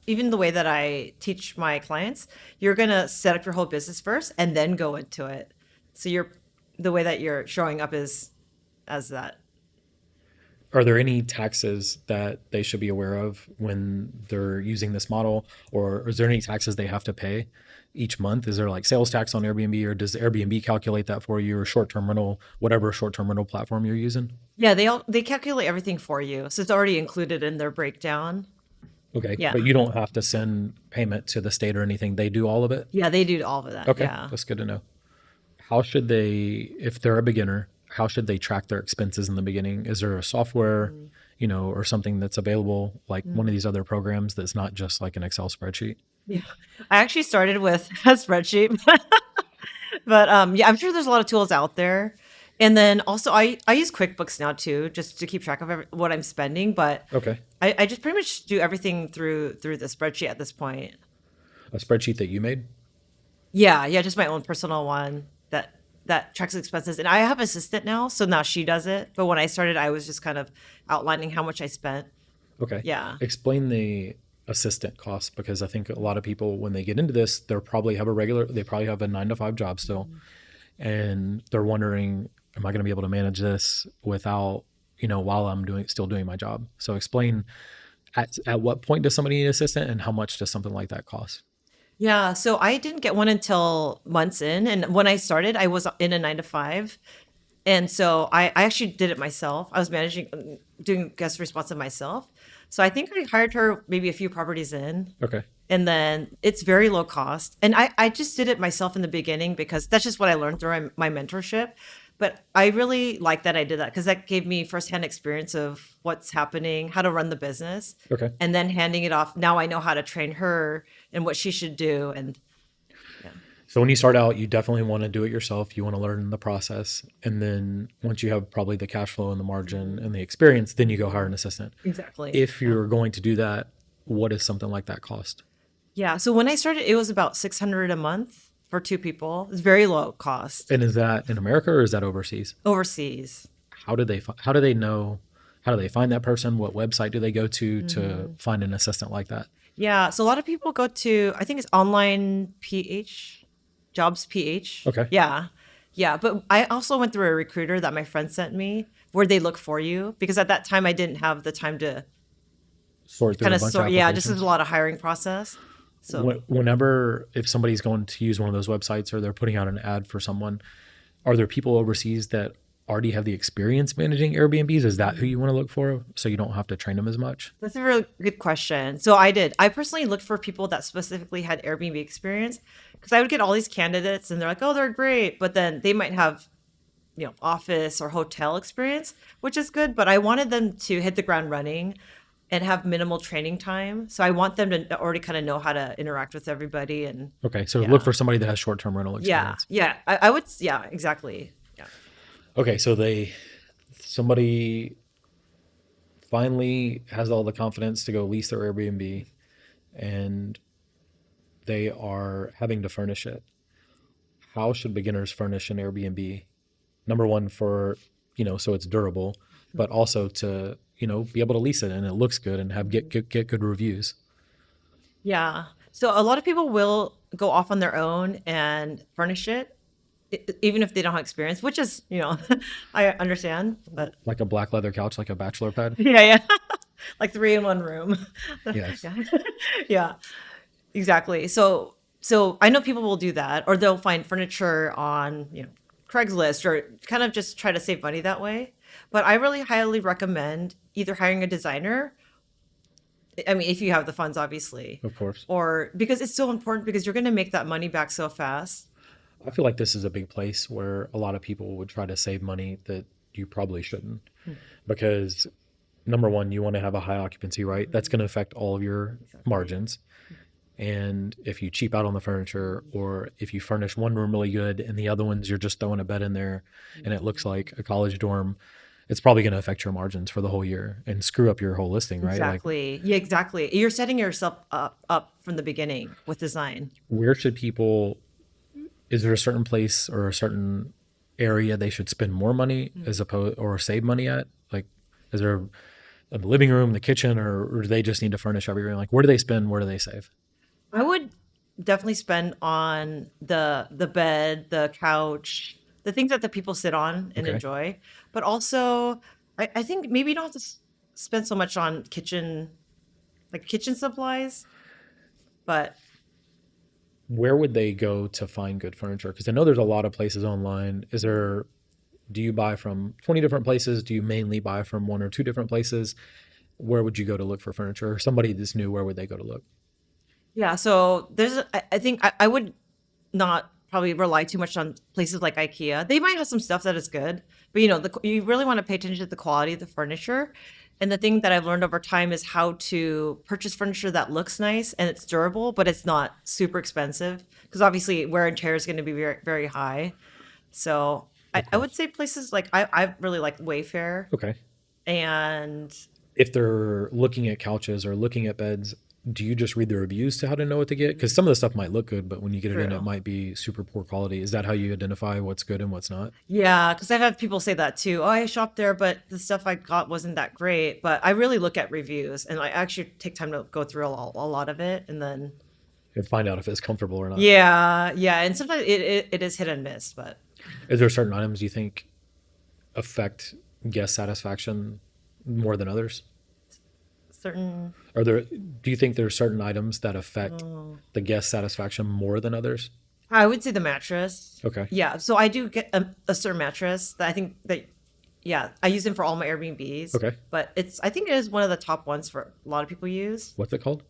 even the way that I teach my clients, you're gonna set up your whole business first and then go into it. So the way that you're showing up is as that. Are there any taxes that they should be aware of when they're using this model, or is there any taxes they have to pay each month? Is there like sales tax on Airbnb, or does Airbnb calculate that for you, or short-term rental, whatever short-term rental platform you're using? Yeah, they calculate everything for you, so it's already included in their breakdown. Okay, Yeah, but you don't have to send payment to the state or anything. They do all of it? yeah, they do all of that. Okay, Yeah. that's good to know. How should they, if they're a beginner, how should they track their expenses in the beginning? Is there a software, Mm. or something that's available, like one of Mm. these other programs that's not just like an Excel spreadsheet? Yeah, I actually started with a spreadsheet, but yeah, I'm sure there's a lot of tools out there. And then also, I use QuickBooks now too, just to keep track of what I'm spending. But Okay. I just pretty much do everything through the spreadsheet at this point. A spreadsheet that you made? Yeah, yeah, just my own personal one that tracks expenses. And I have an assistant now, so now she does it. But when I started, I was just kind of outlining how much I spent. Okay. Yeah. Explain the assistant cost, because I think a lot of people, when they get into this, they probably have a 9 to 5 job still, Mhm. and they're wondering, am I going to be able to manage this without, while I'm still doing my job? So explain at what point does somebody need an assistant, and how much does something like that cost? Yeah, so I didn't get one until months in, and when I started, I was in a 9 to 5, and so I actually did it myself. I was managing, doing guest responsive myself. So I think I hired her maybe a few properties in, Okay. and then it's very low cost. And I just did it myself in the beginning because that's just what I learned through my mentorship. But I really like that I did that because that gave me firsthand experience of what's happening, how to run the business, Okay. and then handing it off. Now I know how to train her and what she should do. And yeah. So when you start out, you definitely want to do it yourself. You want to learn the process. And then once you have probably the cash flow and the margin and the experience, then you go hire an assistant. Exactly. If Yeah. you're going to do that, what does something like that cost? Yeah. So when I started, it was about 600 a month for two people. It's very low cost And is that in America or is that overseas? overseas. How do they know, how do they find that person? What website do they go to Hmm. find an assistant like that? Yeah. So a lot of people go to, I think it's online PH, jobs PH. Okay. Yeah. Yeah. But I also went through a recruiter that my friend sent me where they look for you because at that time I didn't have the time to Sort through kind a of bunch of sort. Yeah. Just a applications. lot of hiring process. So Whenever, if somebody's going to use one of those websites or they're putting out an ad for someone, are there people overseas that already have the experience managing Airbnbs? Is that who you want to look for, so you don't have to train them as much? that's a really good question. So I did. I personally looked for people that specifically had Airbnb experience because I would get all these candidates and they're like, oh, they're great. But then they might have, office or hotel experience, which is good. But I wanted them to hit the ground running and have minimal training time. So I want them to already kind of know how to interact with everybody. And Okay, so look yeah, for somebody that has short-term rental yeah, experience. yeah. I would, yeah, exactly. Yeah. Okay, so somebody finally has all the confidence to go lease their Airbnb, and they are having to furnish it. How should beginners furnish an Airbnb? Number one, for, so it's durable, but also to, be able to lease it and it looks good and get good reviews. Yeah. So a lot of people will go off on their own and furnish it, even if they don't have experience, which is, I understand, but Like a black leather couch, like a bachelor pad. yeah, yeah. Like three in one room. Yes. Yeah. Yeah, exactly. So I know people will do that, or they'll find furniture on, Craigslist or kind of just try to save money that way. But I really highly recommend either hiring a designer. I mean, if you have the funds, obviously, Of course. or because it's so important because you're going to make that money back so fast. I feel like this is a big place where a lot of people would try to save money that you probably shouldn't, because number one, you want to have a high occupancy, right? That's going to affect all of your Exactly. margins. And if you cheap out on the furniture, or if you furnish one room really good and the other ones you're just throwing a bed in there and it looks like a college dorm, it's probably going to affect your margins for the whole year and screw up your whole listing, right? Like, Exactly. Yeah, exactly. You're setting yourself up from the beginning with design. where should people, is there a certain place or a certain area they should spend more money as opposed, or save money at? Like, is there the living room, the kitchen, or do they just need to furnish every room? Like, where do they spend? Where do they save? I would definitely spend on the bed, the couch, the things that the people sit on and Okay. enjoy. But also, I think maybe you don't have to spend so much on kitchen supplies, but Where would they go to find good furniture? Because I know there's a lot of places online. Do you buy from 20 different places? Do you mainly buy from one or two different places? Where would you go to look for furniture? Or somebody that's new, where would they go to look? yeah. So I think I would not probably rely too much on places like IKEA. They might have some stuff that is good, but you really want to pay attention to the quality of the furniture. And the thing that I've learned over time is how to purchase furniture that looks nice and it's durable, but it's not super expensive because obviously wear and tear is going to be very, very high. So Of I would course. say places like I really like Wayfair Okay. and If they're looking at couches or looking at beds, do you just read the reviews to how to know what to get? Because some of the stuff might look good, but when you get it in, it True. might be super poor quality. Is that how you identify what's good and what's not? Yeah, because I've had people say that too. Oh, I shopped there, but the stuff I got wasn't that great. But I really look at reviews and I actually take time to go through a lot of it. And then, And find out if it's comfortable or not. yeah, yeah. And sometimes it is hit and miss, but Is there certain items you think affect guest satisfaction more than others? certain, Do you think there's certain items that affect oh, the guest satisfaction more than others? I would say the mattress. Okay. Yeah. So I do get a certain mattress that I think that, yeah, I use them for all my Airbnbs, Okay. but I think it is one of the top ones for a lot of people use. What's it called?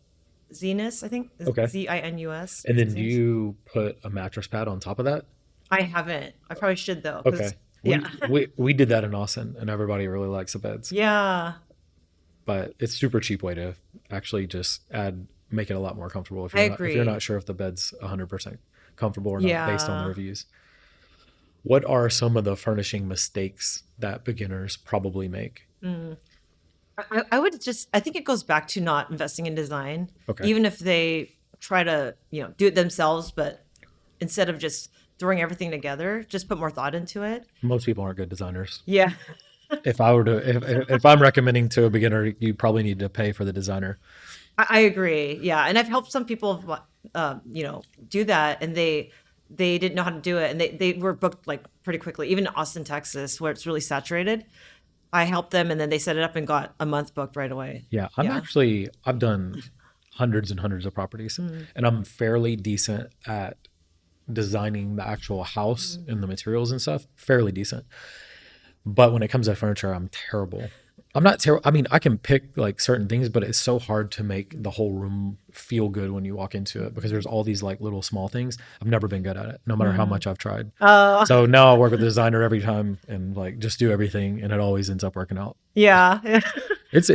Zenus, I think. Okay. Zinus. And then do Zenus. you put a mattress pad on top of that? I haven't. I probably should though, because Okay. yeah. We did that in Austin and everybody really likes the beds. Yeah, But it's super cheap way to actually just make it a lot more comfortable I if you're agree. not sure if the bed's 100% comfortable or not based on the Yeah. reviews. What are some of the furnishing mistakes that beginners probably make? Mm. I would I think it goes back to not investing in design, Okay. even if they try to, do it themselves, but instead of just throwing everything together, just put more thought into it. Most people aren't good designers. Yeah. If I'm recommending to a beginner, you probably need to pay for the designer. I agree. Yeah. And I've helped some people, do that and they didn't know how to do it and they were booked like pretty quickly, even in Austin, Texas, where it's really saturated. I helped them and then they set it up and got a month booked right away. Yeah, Yeah. I've done hundreds and hundreds of properties, Mm. and I'm fairly decent at designing the actual house and the Mm. materials and stuff. Fairly decent. But when it comes to furniture, I'm terrible. I'm not terrible. I mean, I can pick like certain things, but it's so hard to make the whole room feel good when you walk into it because there's all these like little small things. I've never been good at it, no matter how Mm. much I've tried. Oh, So now I work with a designer every time and like just do everything, and it always ends up working out. yeah. It's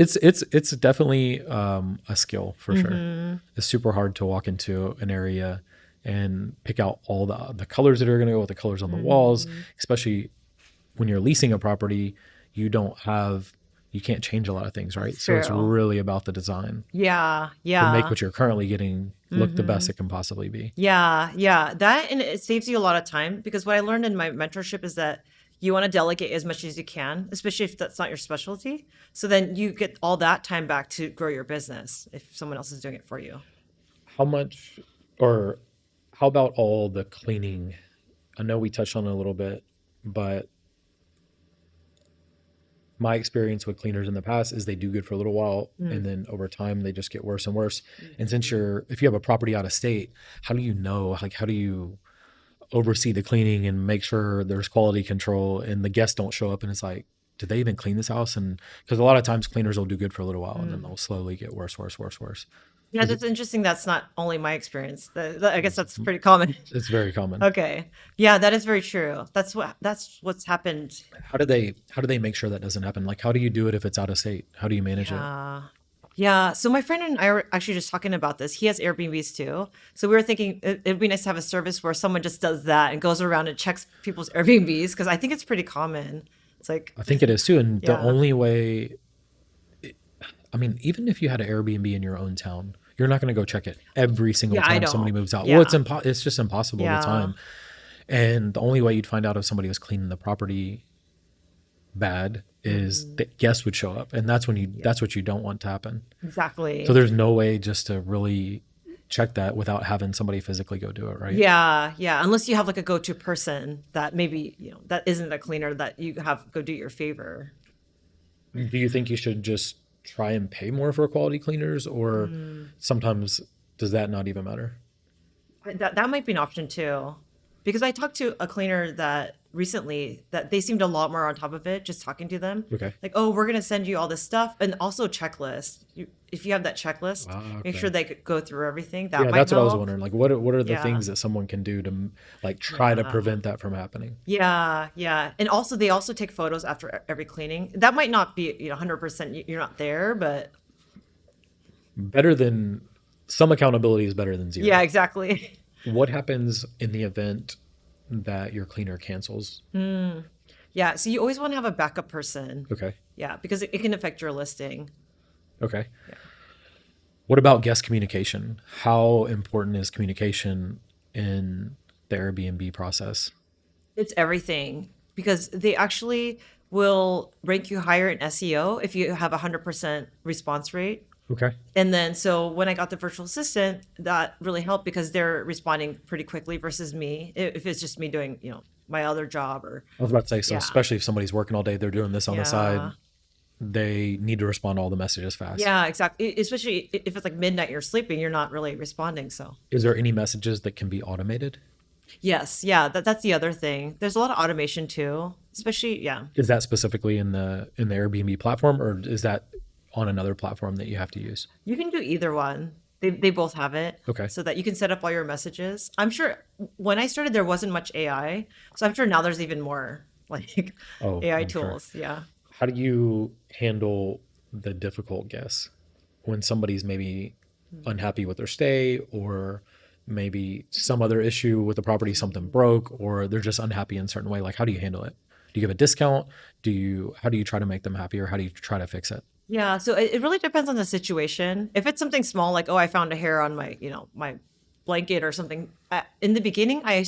definitely a skill for sure. Hmm. It's super hard to walk into an area and pick out all the colors that are going to go with the colors on the walls, Hmm. especially when you're leasing a property. You don't have you can't change a lot of things, right? So it's True. really about the design Yeah. to make Yeah. what you're currently getting look the best Hmm. it can possibly be. Yeah. Yeah. That and it saves you a lot of time because what I learned in my mentorship is that you want to delegate as much as you can, especially if that's not your specialty. So then you get all that time back to grow your business if someone else is doing it for you. How much or how about all the cleaning? I know we touched on it a little bit, but my experience with cleaners in the past is they do good for a little while and Mm. then over time they just get worse and worse. And since Mhm. if you have a property out of state, how do you know, like, how do you oversee the cleaning and make sure there's quality control and the guests don't show up and it's like, did they even clean this house? And because a lot of times cleaners will do good for a little while and then Mm. they'll slowly get worse, worse, worse, worse. Yeah, Is it, that's interesting. That's not only my experience. I guess that's pretty common. it's very common. Okay. Yeah, that is very true. That's what's happened. How do they make sure that doesn't happen? Like, how do you do it if it's out of state? How do you manage it? Yeah. Yeah. So my friend and I were actually just talking about this. He has Airbnbs too. So we were thinking it'd be nice to have a service where someone just does that and goes around and checks people's Airbnbs because I think it's pretty common. It's like, I think it is too. And the yeah. only way, I mean, even if you had an Airbnb in your own town, you're not going to go check it every single Yeah, I time somebody don't. moves out. Well, Yeah. it's just impossible the Yeah. time. And the only way you'd find out if somebody was cleaning the property bad is Mm, the guests would show up, and yeah. that's what you don't want to happen. So Exactly. there's no way just to really check that without having somebody physically go do it, right? Yeah, yeah. Unless you have like a go-to person that maybe, that isn't a cleaner that you have go do your favor. Do you think you should just try and pay more for quality cleaners, or Mm. sometimes does that not even matter? That might be an option too. Because I talked to a cleaner that recently that they seemed a lot more on top of it, just talking to them. Okay. Like, oh, we're gonna send you all this stuff and also checklist. If you have that checklist, Ah, make sure okay. they could go through everything. That Yeah, might that's what I was help. wondering. Like, what are the Yeah. things that someone can do to like try to Yeah. prevent that from happening? Yeah, yeah. And also they also take photos after every cleaning. That might not be, 100% you're not there, but Better than some accountability is better than yeah, zero. exactly. What happens in the event that your cleaner cancels? Mm. Yeah, so you always want to have a backup person. Okay. Yeah, because it can affect your listing. Okay. Yeah. What about guest communication? How important is communication in the Airbnb process? It's everything because they actually will rank you higher in SEO if you have a 100% response rate. Okay. And then, so when I got the virtual assistant, that really helped because they're responding pretty quickly versus me. If it's just me doing, my other job or, I was about to say, so yeah, especially if somebody's working all day, they're doing this on the side, yeah, they need to respond to all the messages fast. yeah, exactly. Especially if it's like midnight, you're sleeping, you're not really responding. So, Is there any messages that can be automated? yes, yeah, that's the other thing. There's a lot of automation too, especially, yeah. Is that specifically in the Airbnb platform, or is that on another platform that you have to use? You can do either one. They both have it Okay. so that you can set up all your messages. I'm sure when I started, there wasn't much AI. So I'm sure now there's even more like Oh, AI I'm sure. tools. Yeah. How do you handle the difficult guess when somebody's maybe unhappy with their stay, or maybe some other issue with the property, something broke, or they're just unhappy in a certain way? Like, how do you handle it? Do you give a discount? How do you try to make them happy, or how do you try to fix it? Yeah. So it really depends on the situation. If it's something small, like, oh, I found a hair on my blanket or something. In the beginning, I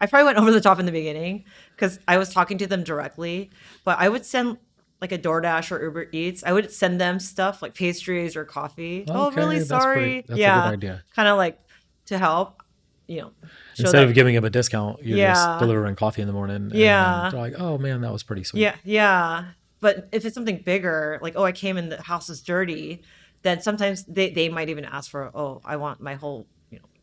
probably went over the top in the beginning because I was talking to them directly, but I would send like a DoorDash or Uber Eats. I would send them stuff like pastries or coffee. Oh, really Okay, sorry. that's a good Yeah. idea. Kind of like to help, you know, show Instead of that. giving them a discount, you're just Yeah. delivering coffee in the morning, and then Yeah. they're like, "Oh man, that was pretty sweet." Yeah. Yeah. But if it's something bigger, like, oh, I came in, the house is dirty, then sometimes they might even ask for, oh, I want my whole,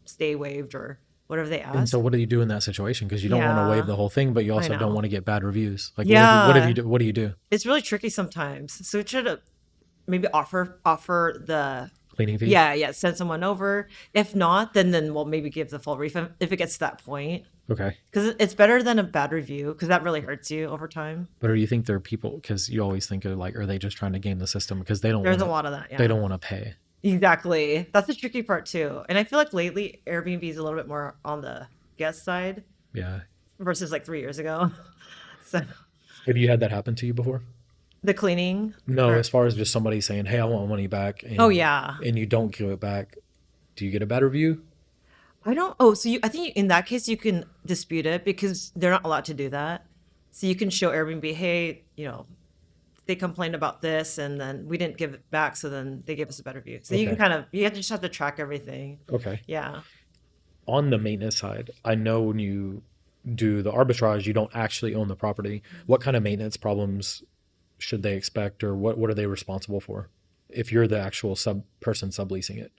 stay waived or whatever they And so ask. what do you do in that situation? Because you don't want to waive Yeah. the whole thing, but you I also don't know. want to get bad reviews. Like, what have you Yeah. do? What do you do? It's really tricky sometimes. So it should maybe offer the Cleaning fee? yeah, yeah, send someone over. If not, then we'll maybe give the full refund if it gets to that point. Okay. Because it's better than a bad review because that really hurts you over time. But do you think there are people, because you always think of like, are they just trying to game the system because they don't There's want a to lot of that, they yeah. don't want to pay? Exactly. That's the tricky part too. And I feel like lately Airbnb is a little bit more on the guest side Yeah. versus like 3 years ago. So Have you had that happen to you before? the cleaning No, or as far as just somebody saying, "Hey, I want money back," oh and yeah. you don't give it back. Do you get a bad review? I don't oh, so I think in that case you can dispute it because they're not allowed to do that. So you can show Airbnb, hey, they complained about this and then we didn't give it back, so then they gave us a better review. So you can Okay. kind of you have to just have to track everything. Okay. Yeah. On the maintenance side, I know when you do the arbitrage, you don't actually own the property. What kind of maintenance problems should they expect, or what are they responsible for if you're the actual person subleasing it?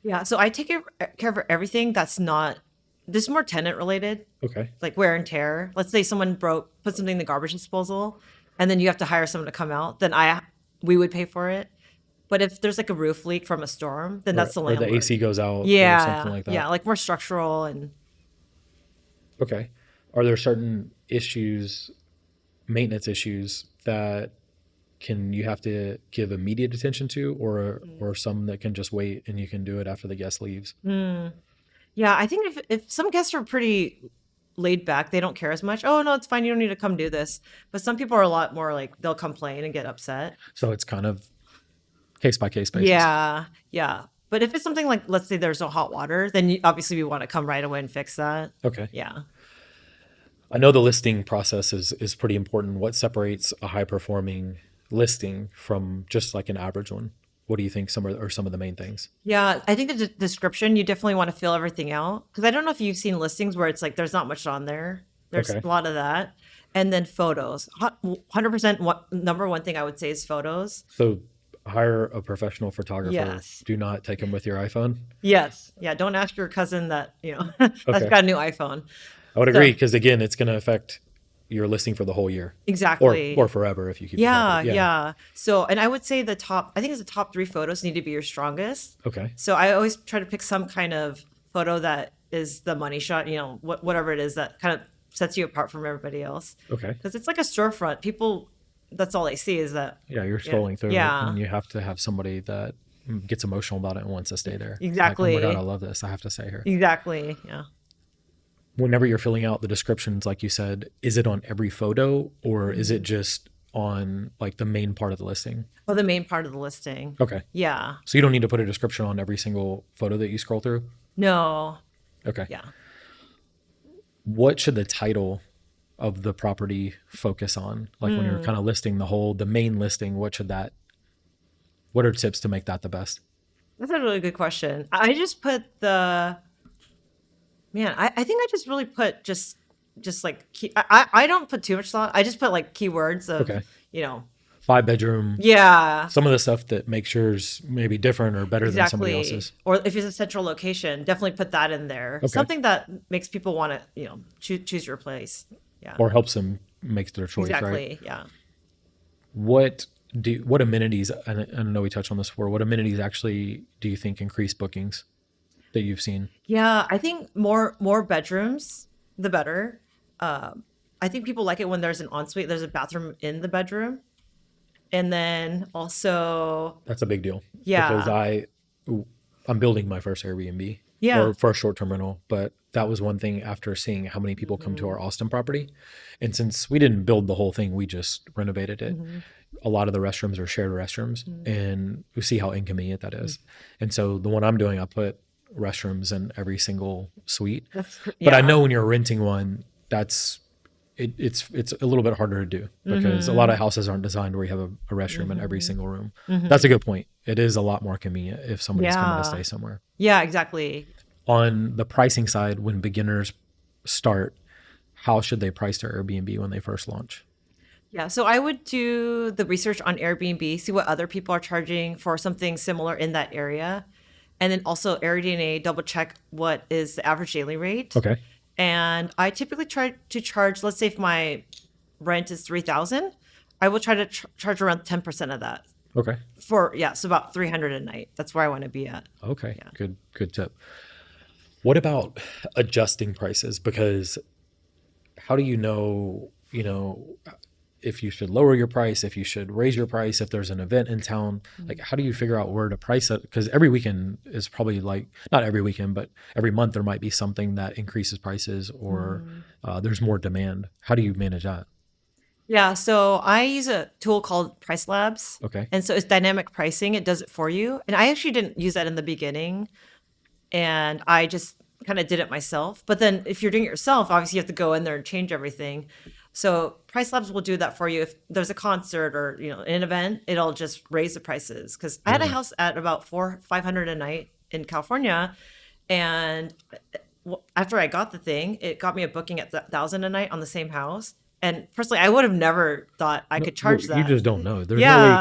Yeah. So I take care of everything that's not this is more tenant related, Okay. like wear and tear. Let's say someone put something in the garbage disposal, and then you have to hire someone to come out. Then we would pay for it. But if there's like a roof leak from a storm, then that's the Or the landlord. AC goes out or something Yeah, like that. yeah, like more structural and Okay. Are there certain issues, maintenance issues, that can you have to give immediate attention to, or some that can just wait and you can do it after the guest leaves? mm, yeah. I think if some guests are pretty laid back, they don't care as much. Oh no, it's fine. You don't need to come do this. But some people are a lot more like they'll complain and get upset. So it's kind of case by case basis. Yeah, yeah. But if it's something like, let's say there's no hot water, then obviously we want to come right away and fix that. Okay. Yeah. I know the listing process is pretty important. What separates a high performing listing from just like an average one? What do you think some of the main things? Yeah, I think the description, you definitely want to fill everything out. Because I don't know if you've seen listings where it's like there's not much on there. There's Okay. a lot of that. And then photos. 100% number one thing I would say is photos. So hire a professional photographer. Yes. Do not take them with your iPhone. Yes. Yeah. Don't ask your cousin that, that's Okay. got a new iPhone. I would So agree because again, it's going to affect your listing for the whole year, or exactly. forever if you keep the property. Yeah. Yeah. Yeah. So, and I would say I think it's the top three photos need to be your strongest. Okay. So I always try to pick some kind of photo that is the money shot, whatever it is that kind of sets you apart from everybody else. Okay. Because it's like a storefront. People, that's all they see is that. Yeah, you're Yeah. scrolling through it, Yeah. and you have to have somebody that gets emotional about it and wants to stay there. Like, oh my god, I Exactly. love this. I have to stay here. Exactly. Yeah. Whenever you're filling out the descriptions, like you said, is it on every photo or is it just on like the main part of the listing? Well, the main part of the listing. Okay. Yeah. So you don't need to put a description on every single photo that you scroll through? No. Okay. Yeah. What should the title of the property focus on? Like when you're kind of listing the main listing, what are tips to make that the best? That's a really good question. I just put I think I just really put just like I don't put too much thought. I just put like keywords of, Okay. you know, 5 bedroom, yeah, some of the stuff that makes yours maybe different or better than somebody exactly. else's. Or if it's a central location, definitely put that in there. Okay. Something that makes people want to, choose your place. Yeah. Or helps them make their choice, right? Exactly. Yeah. What amenities, and I know we touched on this before, what amenities actually do you think increase bookings that you've seen? Yeah, I think more bedrooms, the better. I think people like it when there's an ensuite, there's a bathroom in the bedroom. And then also, That's a big deal because yeah, I'm building my first Airbnb yeah. or first short-term rental, but that was one thing after seeing how many people come to Hmm. our Austin property. And since we didn't build the whole thing, we just renovated it. Hmm. A lot of the restrooms are shared restrooms, and we see how inconvenient that Hmm. is. And so the one I'm doing, I put restrooms in every single suite. But I Yeah. know when you're renting one, it's a little bit harder to do because a lot Hmm. of houses aren't designed where you have a restroom in every Hmm. single room. That's a Hmm. good point. It is a lot more convenient if somebody's coming to Yeah. stay somewhere. Yeah, exactly. On the pricing side, when beginners start, how should they price their Airbnb when they first launch? Yeah, so I would do the research on Airbnb, see what other people are charging for something similar in that area. And then also AirDNA, double check what is the average daily rate. Okay. And I typically try to charge, let's say if my rent is 3,000, I will try to charge around 10% of that Okay. so about 300 a night. That's where I want to be at. Okay. Yeah. Good tip. What about adjusting prices? Because how do you know, if you should lower your price, if you should raise your price, if there's an event in town, like how do you figure out where to price it? Because every weekend is probably like, not every weekend, but every month there might be something that increases prices or there's more demand. How do you manage that? Yeah, so I use a tool called Price Labs. Okay. And so it's dynamic pricing. It does it for you. And I actually didn't use that in the beginning. And I just kind of did it myself. But then if you're doing it yourself, obviously you have to go in there and change everything. So Price Labs will do that for you. If there's a concert or an event, it'll just raise the prices. Because I had a house at about 500 a night in California, and after I got the thing, it got me a booking at 1,000 a night on the same house. And personally, I would have never thought I No, could well, charge you that. just don't know. There's no way you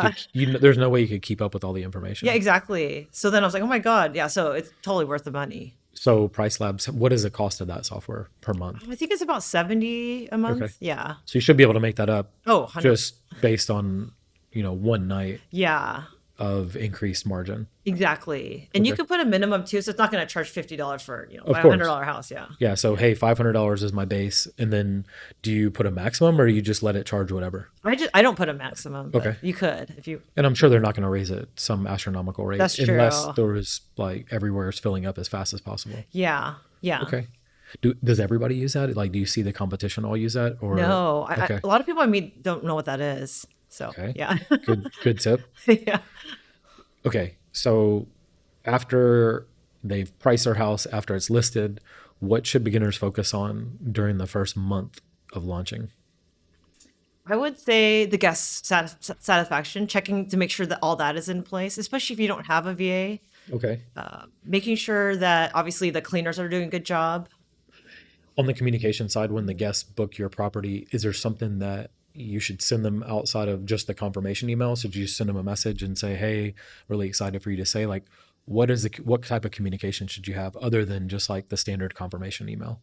Yeah, could, there's no way you could keep up with all the yeah, information. exactly. So then I was like, oh my God, yeah. So it's totally worth the money. So Price Labs, what is the cost of that software per month? I think it's about 70 a Okay. month. Yeah. So you should be able to make that up Oh, 100. just based on, one night Yeah, of increased margin. exactly. And you Okay. can put a minimum too, so it's not going to charge $50 for, Of course. $500 house. Yeah. Yeah. So, hey, $500 is my base. And then do you put a maximum or do you just let it charge whatever? I don't put a maximum, but Okay. you could if you. And I'm sure they're not going to raise it some astronomical rate That's unless true. there's like everywhere is filling up as fast as possible. Yeah. Yeah. Okay. Does everybody use that? Like, do you see the competition all use that or? No, Okay. a lot of people I meet don't know what that is. So Okay. yeah. Good tip. Yeah. Okay. So after they've priced their house, after it's listed, what should beginners focus on during the first month of launching? I would say the guest satisfaction, checking to make sure that all that is in place, especially if you don't have a VA. Okay. Making sure that obviously the cleaners are doing a good job. On the communication side, when the guests book your property, is there something that you should send them outside of just the confirmation email? So do you send them a message and say, "Hey, really excited for you to say," like, what type of communication should you have other than just like the standard confirmation email?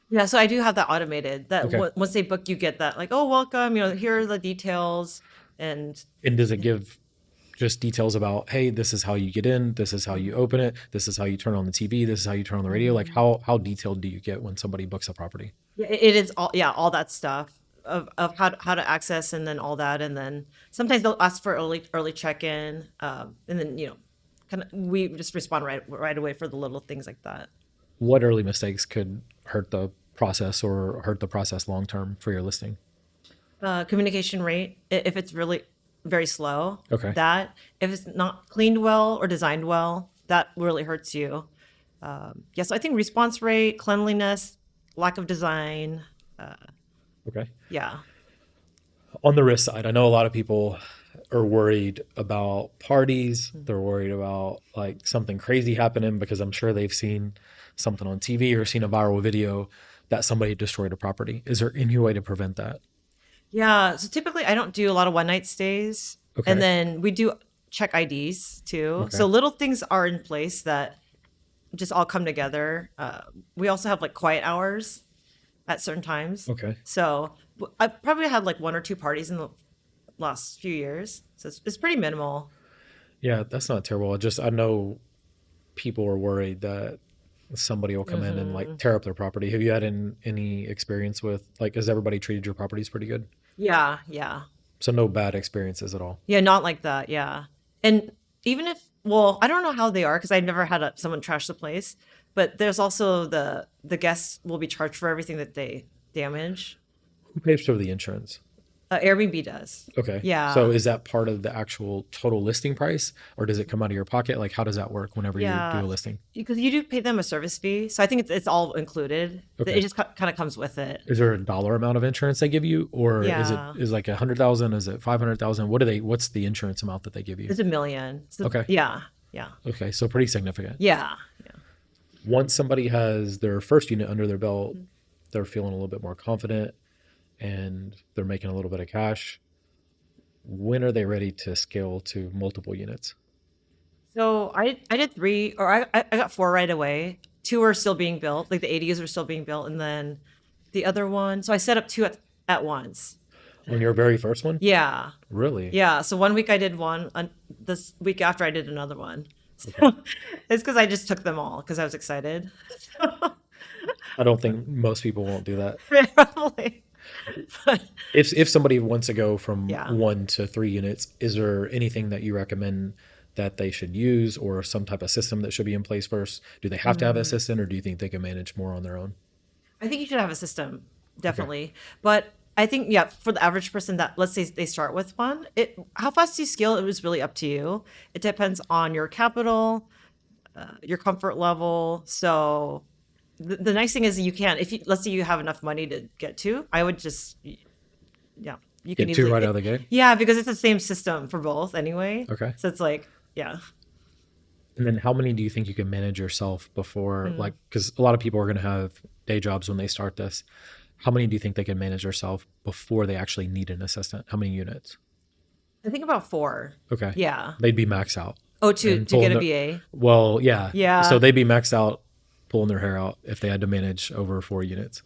Yeah, so I do have that automated. That Okay. once they book, you get that like, oh, welcome. Here are the details, and And does it give just details about, hey, this is how you get in, this is how you open it, this is how you turn on the TV, this is how you turn on the radio? Like, how detailed do you get when somebody books a property? yeah, it is all, yeah, all that stuff of how to access, and then all that, and then sometimes they'll ask for early check in, and then kind of we just respond right away for the little things like that. What early mistakes could hurt the process or hurt the process long term for your listing? Communication rate, if it's really very slow, Okay. that if it's not cleaned well or designed well, that really hurts you. Yeah, so I think response rate, cleanliness, lack of design. Okay. Yeah. On the risk side, I know a lot of people are worried about parties. They're worried about like something crazy happening because I'm sure they've seen something on TV or seen a viral video that somebody destroyed a property. Is there any way to prevent that? Yeah. So typically I don't do a lot of one night stays. And Okay. then we do check IDs too. Okay. So little things are in place that just all come together. We also have like quiet hours at certain times. Okay. So I probably had like one or two parties in the last few years. So it's pretty minimal. Yeah, that's not terrible. I know people are worried that somebody will come in and like Hmm. tear up their property. Have you had any experience with like, has everybody treated your properties pretty good? Yeah. Yeah. So no bad experiences at all. Yeah. Not like that. Yeah. And even if, well, I don't know how they are because I never had someone trash the place, but there's also the guests will be charged for everything that they damage. Who pays for the insurance? Airbnb does. Okay. So Yeah. is that part of the actual total listing price or does it come out of your pocket? Like how does that work whenever you do Yeah. a listing? Because you do pay them a service fee. So I think it's all included. It Okay. just kind of comes with it. Is there a dollar amount of insurance they give you or Yeah. is like 100,000? Is it 500,000? What's the insurance amount that they give you? It's 1 million. So Okay. yeah. Yeah. Okay. So pretty significant. Yeah. Yeah. Once somebody has their first unit under their belt, they're feeling a little bit more confident and they're making a little bit of cash. When are they ready to scale to multiple units? So I did three, or I got four right away. Two are still being built, like the ADUs are still being built, and then the other one. So I set up two at once. On your very first one? Yeah, Really? yeah. So one week I did one, this week after I did another one. Okay. So it's because I just took them all because I was excited. I don't think most people won't do that. Probably. But If somebody wants to go from yeah. 1 to 3 units, is there anything that you recommend that they should use or some type of system that should be in place first? Do they have to have an assistant or do you think they can manage more on their own? I think you should have a system, Okay. definitely. But I think, yeah, for the average person that let's say they start with one, it how fast you scale it is really up to you. It depends on your capital, your comfort level. So the nice thing is you can, if you let's say you have enough money to get to, I would just yeah, you can Get two easily right out of the gate? yeah, because it's the same system for both anyway. Okay. So it's like, yeah. And then how many do you think you can manage yourself before, Mm. like, because a lot of people are going to have day jobs when they start this. How many do you think they can manage themselves before they actually need an assistant? How many units? I think about four. Okay. Yeah. They'd be max out Oh, to and get pulling a their, VA. well, yeah. So Yeah. they'd be maxed out, pulling their hair out if they had to manage over 4 units.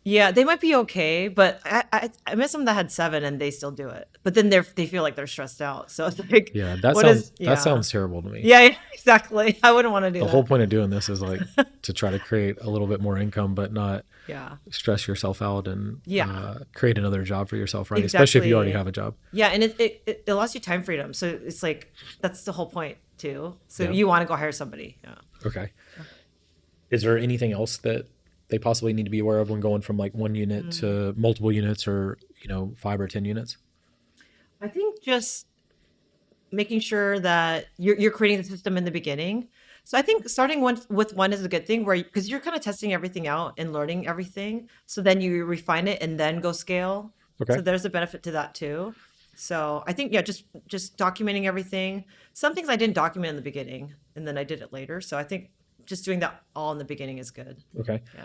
Yeah, they might be okay, but I met someone that had seven and they still do it. But then they feel like they're stressed out. So it's like, Yeah, what is that yeah. sounds terrible to me. Yeah, yeah, exactly. I wouldn't want to do The whole that. point of doing this is like to try to create a little bit more income, but not Yeah. stress yourself out and Yeah. create another job for yourself, right? Especially if you already Exactly. have a job. Yeah, and it allows you time freedom. So it's like that's the whole point too. So Yeah. you want to go hire somebody. Yeah. Okay. Is there anything else that they possibly need to be aware of when going from like 1 unit to multiple units or, 5 or 10 units? I think just making sure that you're creating the system in the beginning. So I think starting with one is a good thing where because you're kind of testing everything out and learning everything. So then you refine it and then go scale. Okay. So there's a benefit to that too. So I think, yeah, just documenting everything. Some things I didn't document in the beginning, and then I did it later. So I think just doing that all in the beginning is good. Okay. Yeah.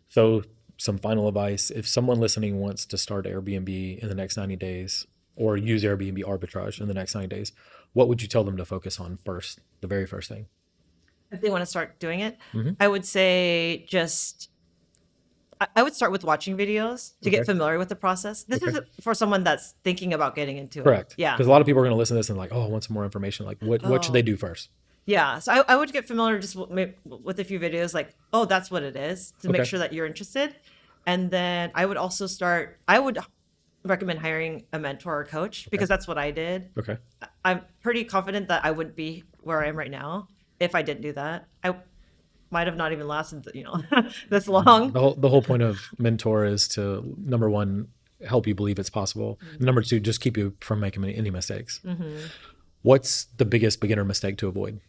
So, some final advice: if someone listening wants to start Airbnb in the next 90 days or use Airbnb arbitrage in the next 90 days, what would you tell them to focus on first, the very first thing? If they want to start doing it, Hmm. I would say just I would start with watching videos to get Okay. familiar with the process. This Okay. is for someone that's thinking about getting into it. Correct. Yeah. Because a lot of people are going to listen to this and like, oh, I want some more information. Like, what should they Oh, do first? yeah. So I would get familiar just with a few videos, like, oh, that's what it is, to make Okay. sure that you're interested. And then I would also start, I would recommend hiring a mentor or coach Okay. because that's what I did. Okay. I'm pretty confident that I wouldn't be where I am right now if I didn't do that. I might have not even lasted, this long. The whole point of mentor is to, number one, help you believe it's possible. Number two, just keep you from making any mistakes. Mm-hmm. What's the biggest beginner mistake to avoid?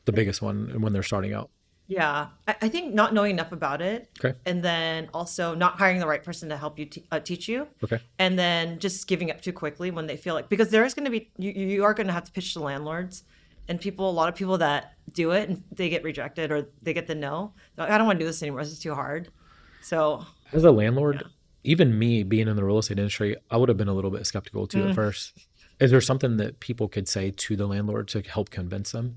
The biggest one when they're starting out. Yeah, I think not knowing enough about it, Okay. and then also not hiring the right person to help you teach you, Okay. and then just giving up too quickly when they feel like, because there is going to be you are going to have to pitch to landlords and people, a lot of people that do it and they get rejected or they get the no. They're like, I don't want to do this anymore. This is too hard. So As a landlord, yeah. even me being in the real estate industry, I would have been a little bit skeptical too at Mm. first. Is there something that people could say to the landlord to help convince them?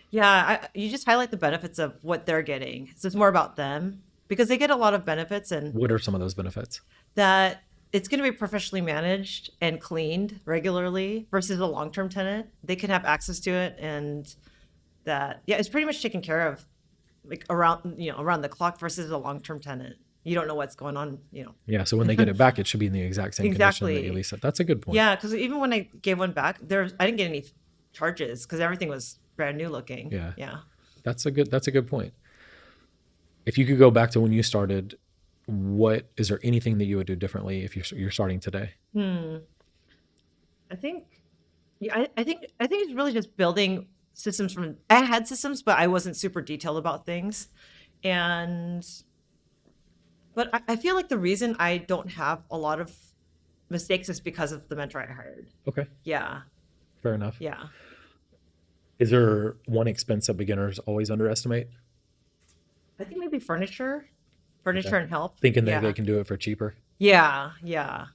Yeah, you just highlight the benefits of what they're getting. So it's more about them because they get a lot of benefits and What are some of those benefits? that it's going to be professionally managed and cleaned regularly versus a long-term tenant. They can have access to it and that, yeah, it's pretty much taken care of like around the clock versus a long-term tenant. You don't know what's going on. Yeah. So when they get it back, it should be in the exact same condition that you Exactly. leased it. That's a good point. Yeah, because even when I gave one back, I didn't get any charges because everything was brand new looking. Yeah. Yeah. That's a good point. If you could go back to when you started, what is there anything that you would do differently if you're starting today? Hmm. I think, yeah, I think it's really just building systems from. I had systems, but I wasn't super detailed about things, and but I feel like the reason I don't have a lot of mistakes is because of the mentor I hired. Okay. Yeah, Fair enough. yeah, Is there one expense that beginners always underestimate? I think maybe furniture, Okay. furniture and help. Thinking that they Yeah, can do it for cheaper. yeah, yeah.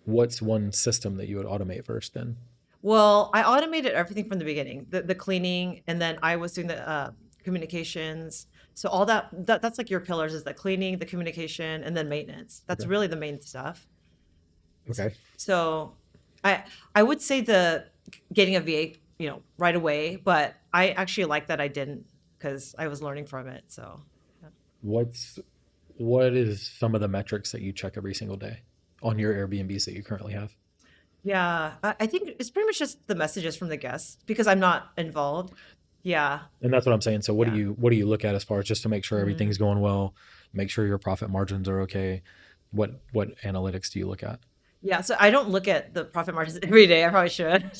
What's one system that you would automate first then? Well, I automated everything from the beginning, the cleaning, and then I was doing the communications. So all that's like your pillars is the cleaning, the communication, and then maintenance. That's Okay. really the main stuff. Okay. So I would say the getting a VA, right away, but I actually like that I didn't because I was learning from it. So What's what is some of the metrics that you check every single day on your Airbnbs that you currently have? yeah, I think it's pretty much just the messages from the guests because I'm not involved. Yeah, And that's what I'm saying. So yeah. what do you look at as far as just to make sure Mhm. everything's going well, make sure your profit margins are okay? What analytics do you look at? Yeah, so I don't look at the profit margins every day. I probably should.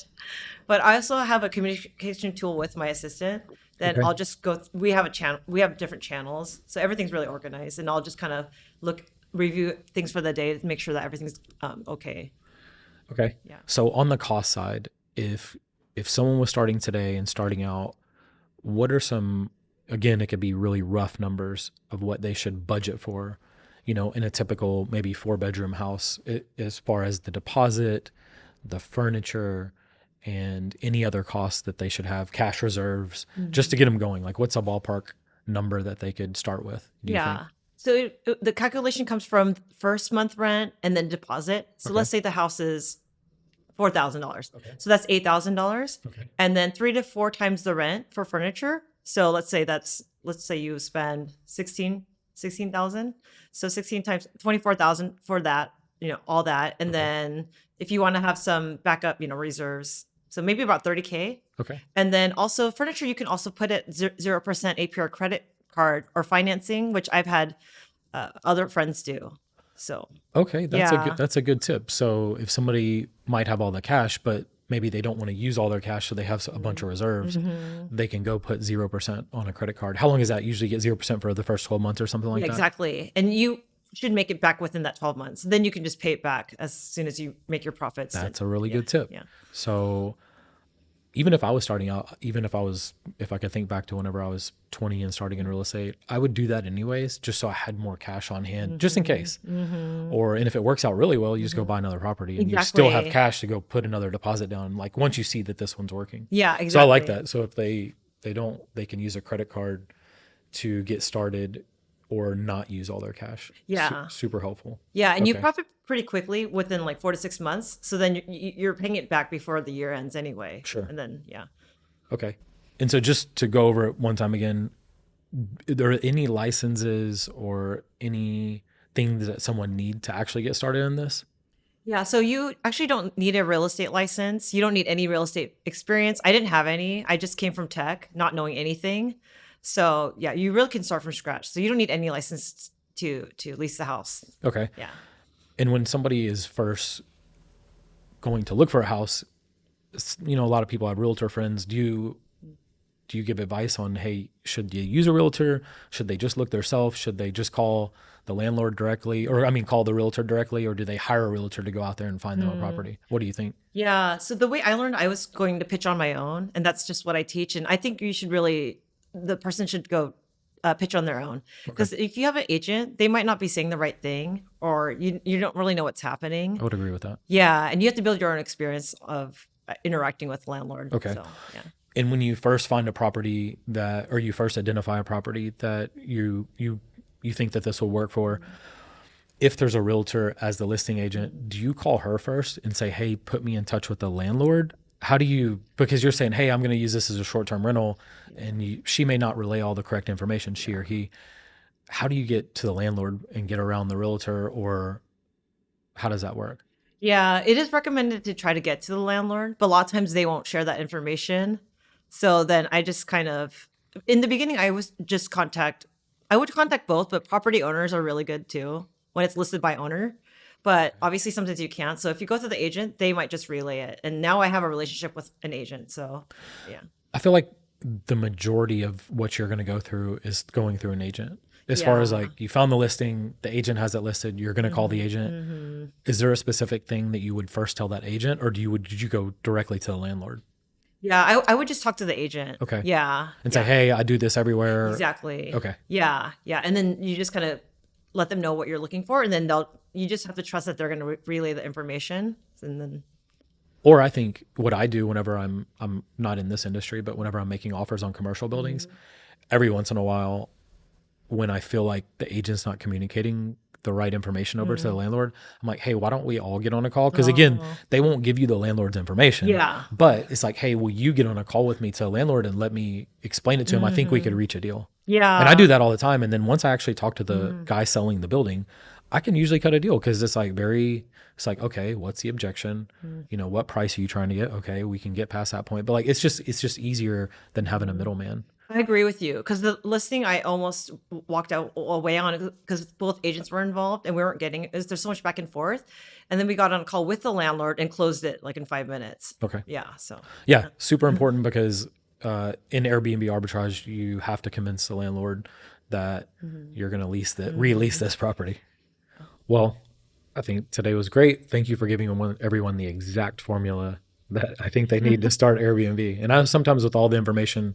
But I also have a communication tool with my assistant that Okay. I'll just we have a channel, we have different channels. So everything's really organized and I'll just kind of review things for the day to make sure that everything's okay. Okay. Yeah. So on the cost side, if someone was starting today and starting out, what are some, again, it could be really rough numbers of what they should budget for, in a typical maybe 4-bedroom house, as far as the deposit, the furniture, and any other costs that they should have, cash reserves, just to Mhm. get them going. Like, what's a ballpark number that they could start with, do you think? Yeah. So the calculation comes from first month rent and then deposit. So Okay. let's say the house is $4,000. Okay. So that's $8,000. Okay. And then 3 to 4 times the rent for furniture. So let's say you spend 16,000. So 16 times 24,000 for that, all that. And Okay. then if you want to have some backup, reserves. So maybe about 30K. Okay. And then also furniture, you can also put it 0% APR credit card or financing, which I've had other friends do. So Okay, yeah. that's a good tip. So if somebody might have all the cash, but maybe they don't want to use all their cash, so they have a bunch of reserves, Mhm. they can go put 0% on a credit card. How long is that? Usually get 0% for the first 12 months or something like Yeah, that? exactly. And should make it back within that 12 months. Then you can just pay it back as soon as you make your profits. That's a really good tip. Yeah. So even if I was starting out, even if I could think back to whenever I was 20 and starting in real estate, I would do that anyways, just so I had more cash on hand, just in case. And if it works out really well, you just go buy another property and you still have cash to go put another deposit down. Like once you see that this one's working. Yeah, exactly. So I like that. So if they can use a credit card to get started or not use all their cash. Yeah. Super helpful. Yeah. And you profit pretty quickly within like 4 to 6 months. So then you're paying it back before the year ends anyway. Sure. And then, yeah. Okay. And so just to go over it one time again, are there any licenses or any things that someone need to actually get started in this? Yeah. So you actually don't need a real estate license. You don't need any real estate experience. I didn't have any. I just came from tech, not knowing anything. So yeah, you really can start from scratch. So you don't need any license to lease the house. Okay. Yeah. And when somebody is first going to look for a house, a lot of people have realtor friends. Do you give advice on, hey, should you use a realtor? Should they just look themselves? Should they just call the landlord directly, call the realtor directly, or do they hire a realtor to go out there and find them a property? What do you think? Yeah. So the way I learned, I was going to pitch on my own, and that's just what I teach. And I think the person should go pitch on their own, because if you have an agent, they might not be saying the right thing, or you don't really know what's happening. I would agree with that. Yeah, and you have to build your own experience of interacting with landlord. Okay. So, yeah. And when you first find a property or you first identify a property that you think that this will work for, if there's a realtor as the listing agent, do you call her first and say, hey, put me in touch with the landlord? Because you're saying, hey, I'm going to use this as a short-term rental, and she may not relay all the correct information, she or he. How do you get to the landlord and get around the realtor, or how does that work? Yeah, it is recommended to try to get to the landlord, but a lot of times they won't share that information. So then I just in the beginning, I would contact both, but property owners are really good too when it's listed by owner. But obviously sometimes you can't. So if you go to the agent, they might just relay it. And now I have a relationship with an agent. So yeah. I feel like the majority of what you're going to go through is going through an agent. As far as like you found the listing, the agent has it listed, you're going to call the agent. Is there a specific thing that you would first tell that agent, or did you go directly to the landlord? Yeah, I would just talk to the agent. Okay. Yeah. And say, hey, I do this everywhere. Exactly. Okay. Yeah. Yeah. And then you just kind of let them know what you're looking for, and then you just have to trust that they're going to relay the information. And then, or I think what I do whenever I'm not in this industry, but whenever I'm making offers on commercial buildings, every once in a while, when I feel like the agent's not communicating the right information over to the landlord, I'm like, hey, why don't we all get on a call? Because again, they won't give you the landlord's information. Yeah. But it's like, hey, will you get on a call with me to the landlord and let me explain it to him? I think we could reach a deal. Yeah. And I do that all the time. And then once I actually talk to the guy selling the building, I can usually cut a deal, because it's like okay, what's the objection? What price are you trying to get? Okay, we can get past that point. But like, it's just easier than having a middleman. I agree with you, because the listing I almost walked away on because both agents were involved and we weren't getting it. There's so much back and forth, and then we got on a call with the landlord and closed it like in 5 minutes. Okay. Yeah. So yeah, super important, because in Airbnb arbitrage, you have to convince the landlord that you're going to release this property. Well, I think today was great. Thank you for giving everyone the exact formula that I think they need to start Airbnb. And sometimes with all the information,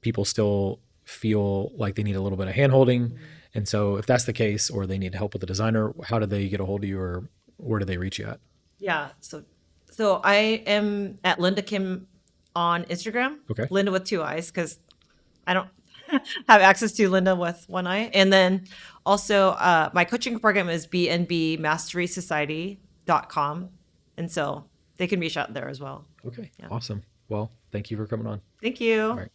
people still feel like they need a little bit of hand-holding. And so if that's the case, or they need help with the designer, how do they get a hold of you, or where do they reach you at? Yeah. So I am at Linda Kim on Instagram. Okay. Linda with 2 eyes, because I don't have access to Linda with 1 eye. And then also my coaching program is bnbmasterysociety.com. And so they can reach out there as well. Okay. Yeah. Awesome. Well, thank you for coming on. Thank you. All right.